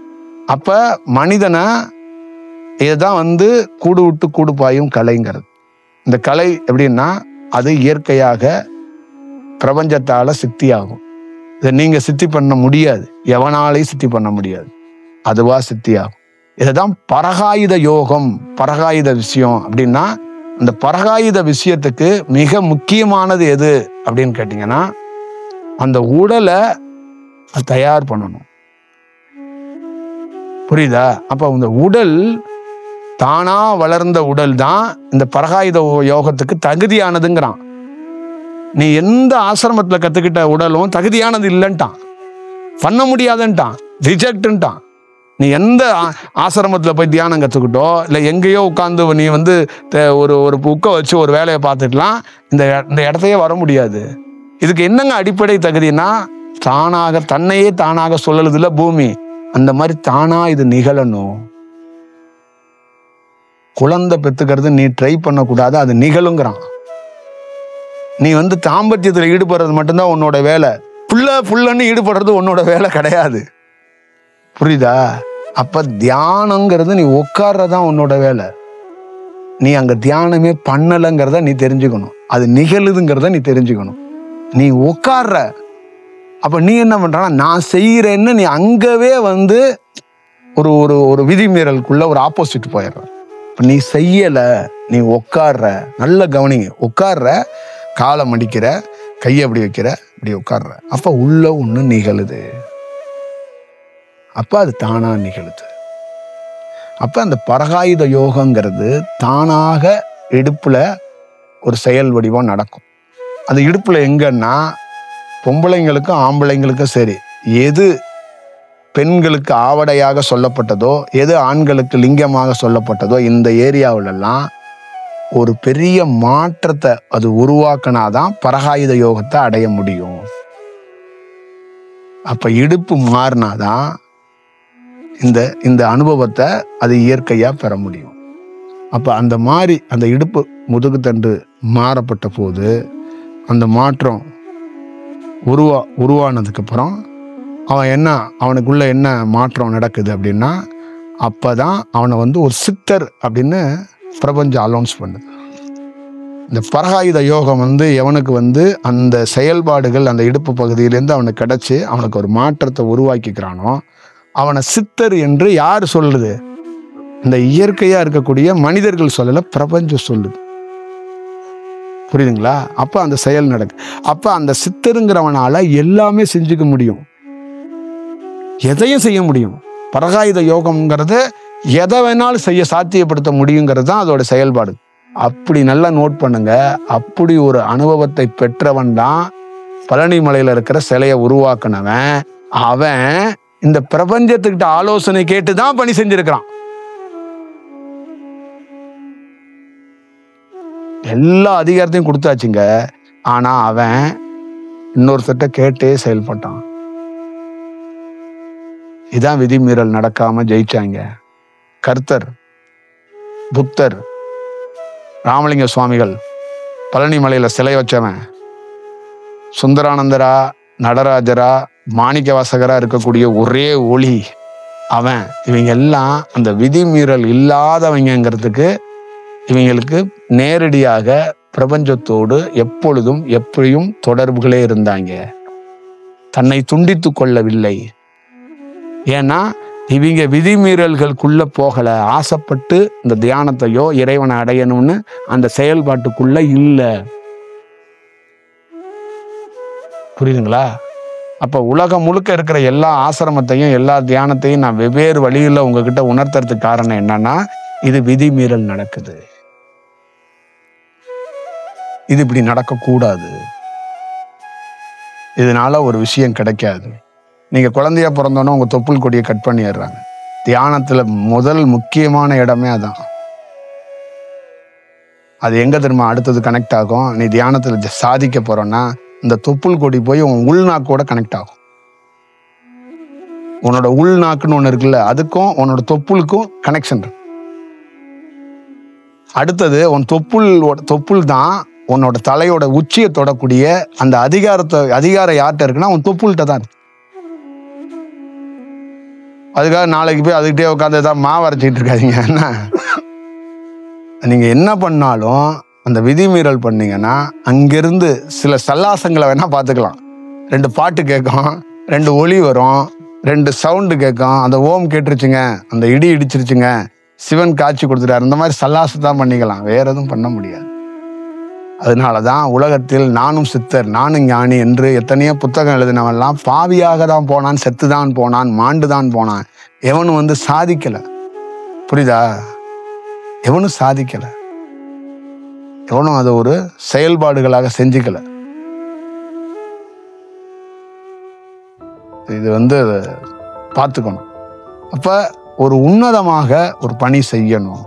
அப்ப மனிதனை இதுதான் கூடு விட்டு கூடு பாயும் கலைங்கிறது. இந்த கலை எப்படின்னா அது இயற்கையாக பிரபஞ்சத்தால சித்தியாகும். இதை நீங்க சித்தி பண்ண முடியாது, எவனாலையும் சித்தி பண்ண முடியாது, அதுவா சித்தியாகும். இதுதான் பரகாயுத யோகம். பரகாயுத விஷயம் அப்படின்னா அந்த பரகாயுத விஷயத்துக்கு மிக முக்கியமானது எது அப்படின்னு கேட்டீங்கன்னா அந்த உடலை தயார் பண்ணணும். புரியுதா? அப்ப இந்த உடல் தானா வளர்ந்த உடல் தான் இந்த பரகாயுத யோகத்துக்கு தகுதியானதுங்கிறான். நீ எந்த ஆசிரமத்துல கத்துக்கிட்ட உடலும் தகுதியானது இல்லைன்ட்டான், பண்ண முடியாதுன்ட்டான், ரிஜெக்ட்ன்ட்டான். நீ எந்த ஆசிரமத்துல போய் தியானம் கத்துக்கிட்டோ இல்லை எங்கேயோ உட்காந்து நீ ஒரு புக்கை வச்சு ஒரு வேலையை பார்த்துக்கலாம், இந்த இடத்தையே வர முடியாது. இதுக்கு என்னங்க அடிப்படை தகுதினா தானாக தன்னையே தானாக சொல்லலுது இல்ல பூமி, அந்த மாதிரி தானா இது நிகழணும். குழந்தை பெத்துக்கிறது நீ ட்ரை பண்ணக்கூடாது, அது நிகழுங்கிறான். நீ தாம்பத்தியத்தில் ஈடுபடுறது மட்டும்தான் உன்னோட வேலை, புள்ளன்னு ஈடுபடுறது உன்னோட வேலை கிடையாது. புரியுதா? அப்ப தியானங்கிறது நீ உட்கார்றதான் உன்னோட வேலை. நீ அங்க தியானமே பண்ணலைங்கிறத நீ தெரிஞ்சுக்கணும், அது நிகழுதுங்கிறத நீ தெரிஞ்சுக்கணும். நீ உட்கார்ற, அப்ப நீ என்ன பண்றனா நான் செய்யறேன்னு நீ அங்கவே ஒரு ஒரு ஒரு விதிமீறலுக்குள்ள ஒரு ஆப்போசிட் போயிடுற. இப்ப நீ செய்யல, நீ உட்கார்ற, நல்ல கவனிங்க, உட்கார்ற, காலை மடிக்கிற, கையை அப்படி வைக்கிற, இப்படி உட்கார்ற, அப்ப உள்ள ஒண்ணு நிகழுது, அப்ப அது தானா நிகழுது. அப்ப அந்த பரகாயுத யோகங்கிறது தானாக இடுப்புல ஒரு செயல் வடிவம் நடக்கும். அந்த இடுப்புல எங்கன்னா பொம்பளைங்களுக்கும் ஆம்பளைங்களுக்கும் சரி, எது பெண்களுக்கு ஆவடையாக சொல்லப்பட்டதோ, எது ஆண்களுக்கு லிங்கமாக சொல்லப்பட்டதோ, இந்த ஏரியாவிலெல்லாம் ஒரு பெரிய மாற்றத்தை அது உருவாக்கினாதான் பரகாயுத யோகத்தை அடைய முடியும். அப்ப இடுப்பு மாறினாதான் இந்த அனுபவத்தை அது இயற்கையா பெற முடியும். அப்ப அந்த மாதிரி அந்த இடுப்பு முதுகு தண்டு மாறப்பட்ட போது அந்த மாற்றம் உருவானதுக்கு அப்புறம் அவனுக்குள்ள என்ன மாற்றம் நடக்குது அப்படின்னா அப்பதான் அவனை ஒரு சித்தர் அப்படின்னு பிரபஞ்சம் அலௌன்ஸ் பண்ணுது. இந்த பரகாயுத யோகம் எவனுக்கு அந்த செயல்பாடுகள் அந்த இடுப்பு பகுதியிலேருந்து அவனுக்கு கிடைச்சி அவனுக்கு ஒரு மாற்றத்தை உருவாக்கிக்கிறானோ அவனை சித்தர் என்று யார் சொல்லுது? இந்த இயற்கையா இருக்கக்கூடிய மனிதர்கள் சொல்லல, பிரபஞ்சம் சொல்லுது. புரியுதுங்களா? அப்ப அந்த செயல் நடக்கு. அப்ப அந்த சித்தருங்கிறவனால எல்லாமே செஞ்சுக்க முடியும், எதையும் செய்ய முடியும். பரகாயுத யோகம்ங்கிறது எதை வேணாலும் செய்ய சாத்தியப்படுத்த முடியுங்கிறது தான் அதோட செயல்பாடு. அப்படி நல்லா நோட் பண்ணுங்க. அப்படி ஒரு அனுபவத்தை பெற்றவன் தான் பழனி மலையில இருக்கிற சிலையை உருவாக்குனவன். அவன் இந்த பிரபஞ்சத்துக்கிட்ட ஆலோசனை கேட்டுதான் பணி செஞ்சிருக்கிறான். எல்லா அதிகாரத்தையும் கொடுத்தாச்சுங்க, ஆனா அவன் இன்னொருத்தட்ட கேட்டே செயல்பட்டான். இதான் விதிமீறல் நடக்காம ஜெயிச்சாங்க. கர்த்தர், புத்தர், ராமலிங்க சுவாமிகள், பழனி மலையில சிலை வச்சவன், சுந்தரானந்தரா, நடராஜரா, மாணிக்க வாசகரா இருக்கக்கூடிய ஒரே ஒளி அவன். இவங்க எல்லாம் அந்த விதிமீறல் இல்லாதவங்கிறதுக்கு இவங்களுக்கு நேரடியாக பிரபஞ்சத்தோடு எப்பொழுதும் எப்படியும் தொடர்புகளே இருந்தாங்க. தன்னை துண்டித்து கொள்ளவில்லை. ஏன்னா இவங்க விதிமீறல்களுக்குள்ள போகல. ஆசைப்பட்டு இந்த தியானத்தையோ இறைவனை அடையணும்னு அந்த செயல்பாட்டுக்குள்ள இல்லை. புரியுதுங்களா? அப்ப உலகம் முழுக்க இருக்கிற எல்லா ஆசிரமத்தையும் எல்லா தியானத்தையும் நான் வெவ்வேறு வழியில் உங்ககிட்ட உணர்த்துறதுக்கு காரணம் என்னன்னா, இது விதிமீறல் நடக்குது. இது இப்படி நடக்கக்கூடாது. இதனால ஒரு விஷயம் கிடைக்காது. நீங்க குழந்தையா பிறந்தோன்னா உங்க தொப்புள் கொடியை கட் பண்ணிடுறாங்க. தியானத்துல முதல் முக்கியமான இடமே அதான். அது எங்க தெரியுமா அடுத்தது கனெக்ட் ஆகும்? நீ தியானத்துல சாதிக்க போறோன்னா இந்த தொப்புள் கொடி போய் உன் உள்நாக்கோட கனெக்ட் ஆகும். உன்னோட உள்நாக்குன்னு ஒண்ணு இருக்குல்ல, அதுக்கும் உன்னோட தொப்புளுக்கும் கனெக்ஷன் இருக்கு. அடுத்தது உன் தொப்புள் தான் உன்னோட தலையோட உச்சியை தொடக்கூடிய அந்த அதிகாரம் யார்கிட்ட இருக்குன்னா உன் தொப்புள்கிட்ட தான் இருக்கு. அதுக்காக நாளைக்கு போய் அதுக்கிட்டே உட்காந்து ஏதாவது மாவு அரைச்சிட்டு இருக்காதீங்க. என்ன நீங்க என்ன பண்ணாலும் அந்த விதிமீறல் பண்ணீங்கன்னா அங்கிருந்து சில சல்லாசங்களை வேணா பார்த்துக்கலாம். 2 பாட்டு கேட்கும், 2 ஒலி வரும், 2 சவுண்டு கேட்கும். அந்த ஓம் கேட்டுருச்சுங்க, அந்த இடி இடிச்சிருச்சுங்க, சிவன் காட்சி கொடுத்துட்டாரு, இந்த மாதிரி சல்லாசத்தான் பண்ணிக்கலாம். வேற எதுவும் பண்ண முடியாது. அதனாலதான் உலகத்தில் நானும் சித்தர் நானும் ஞானி என்று எத்தனையோ புத்தகம் எழுதினவெல்லாம் பாவியாக தான் போனான், செத்துதான் போனான், மாண்டுதான் போனான். எவனும் சாதிக்கல. புரியுதா? எவனும் சாதிக்கல. எவனும் அதை ஒரு செயல்பாடுகளாக செஞ்சுக்கல. இது பார்த்துக்கணும். அப்ப ஒரு உன்னதமாக ஒரு பணி செய்யணும்.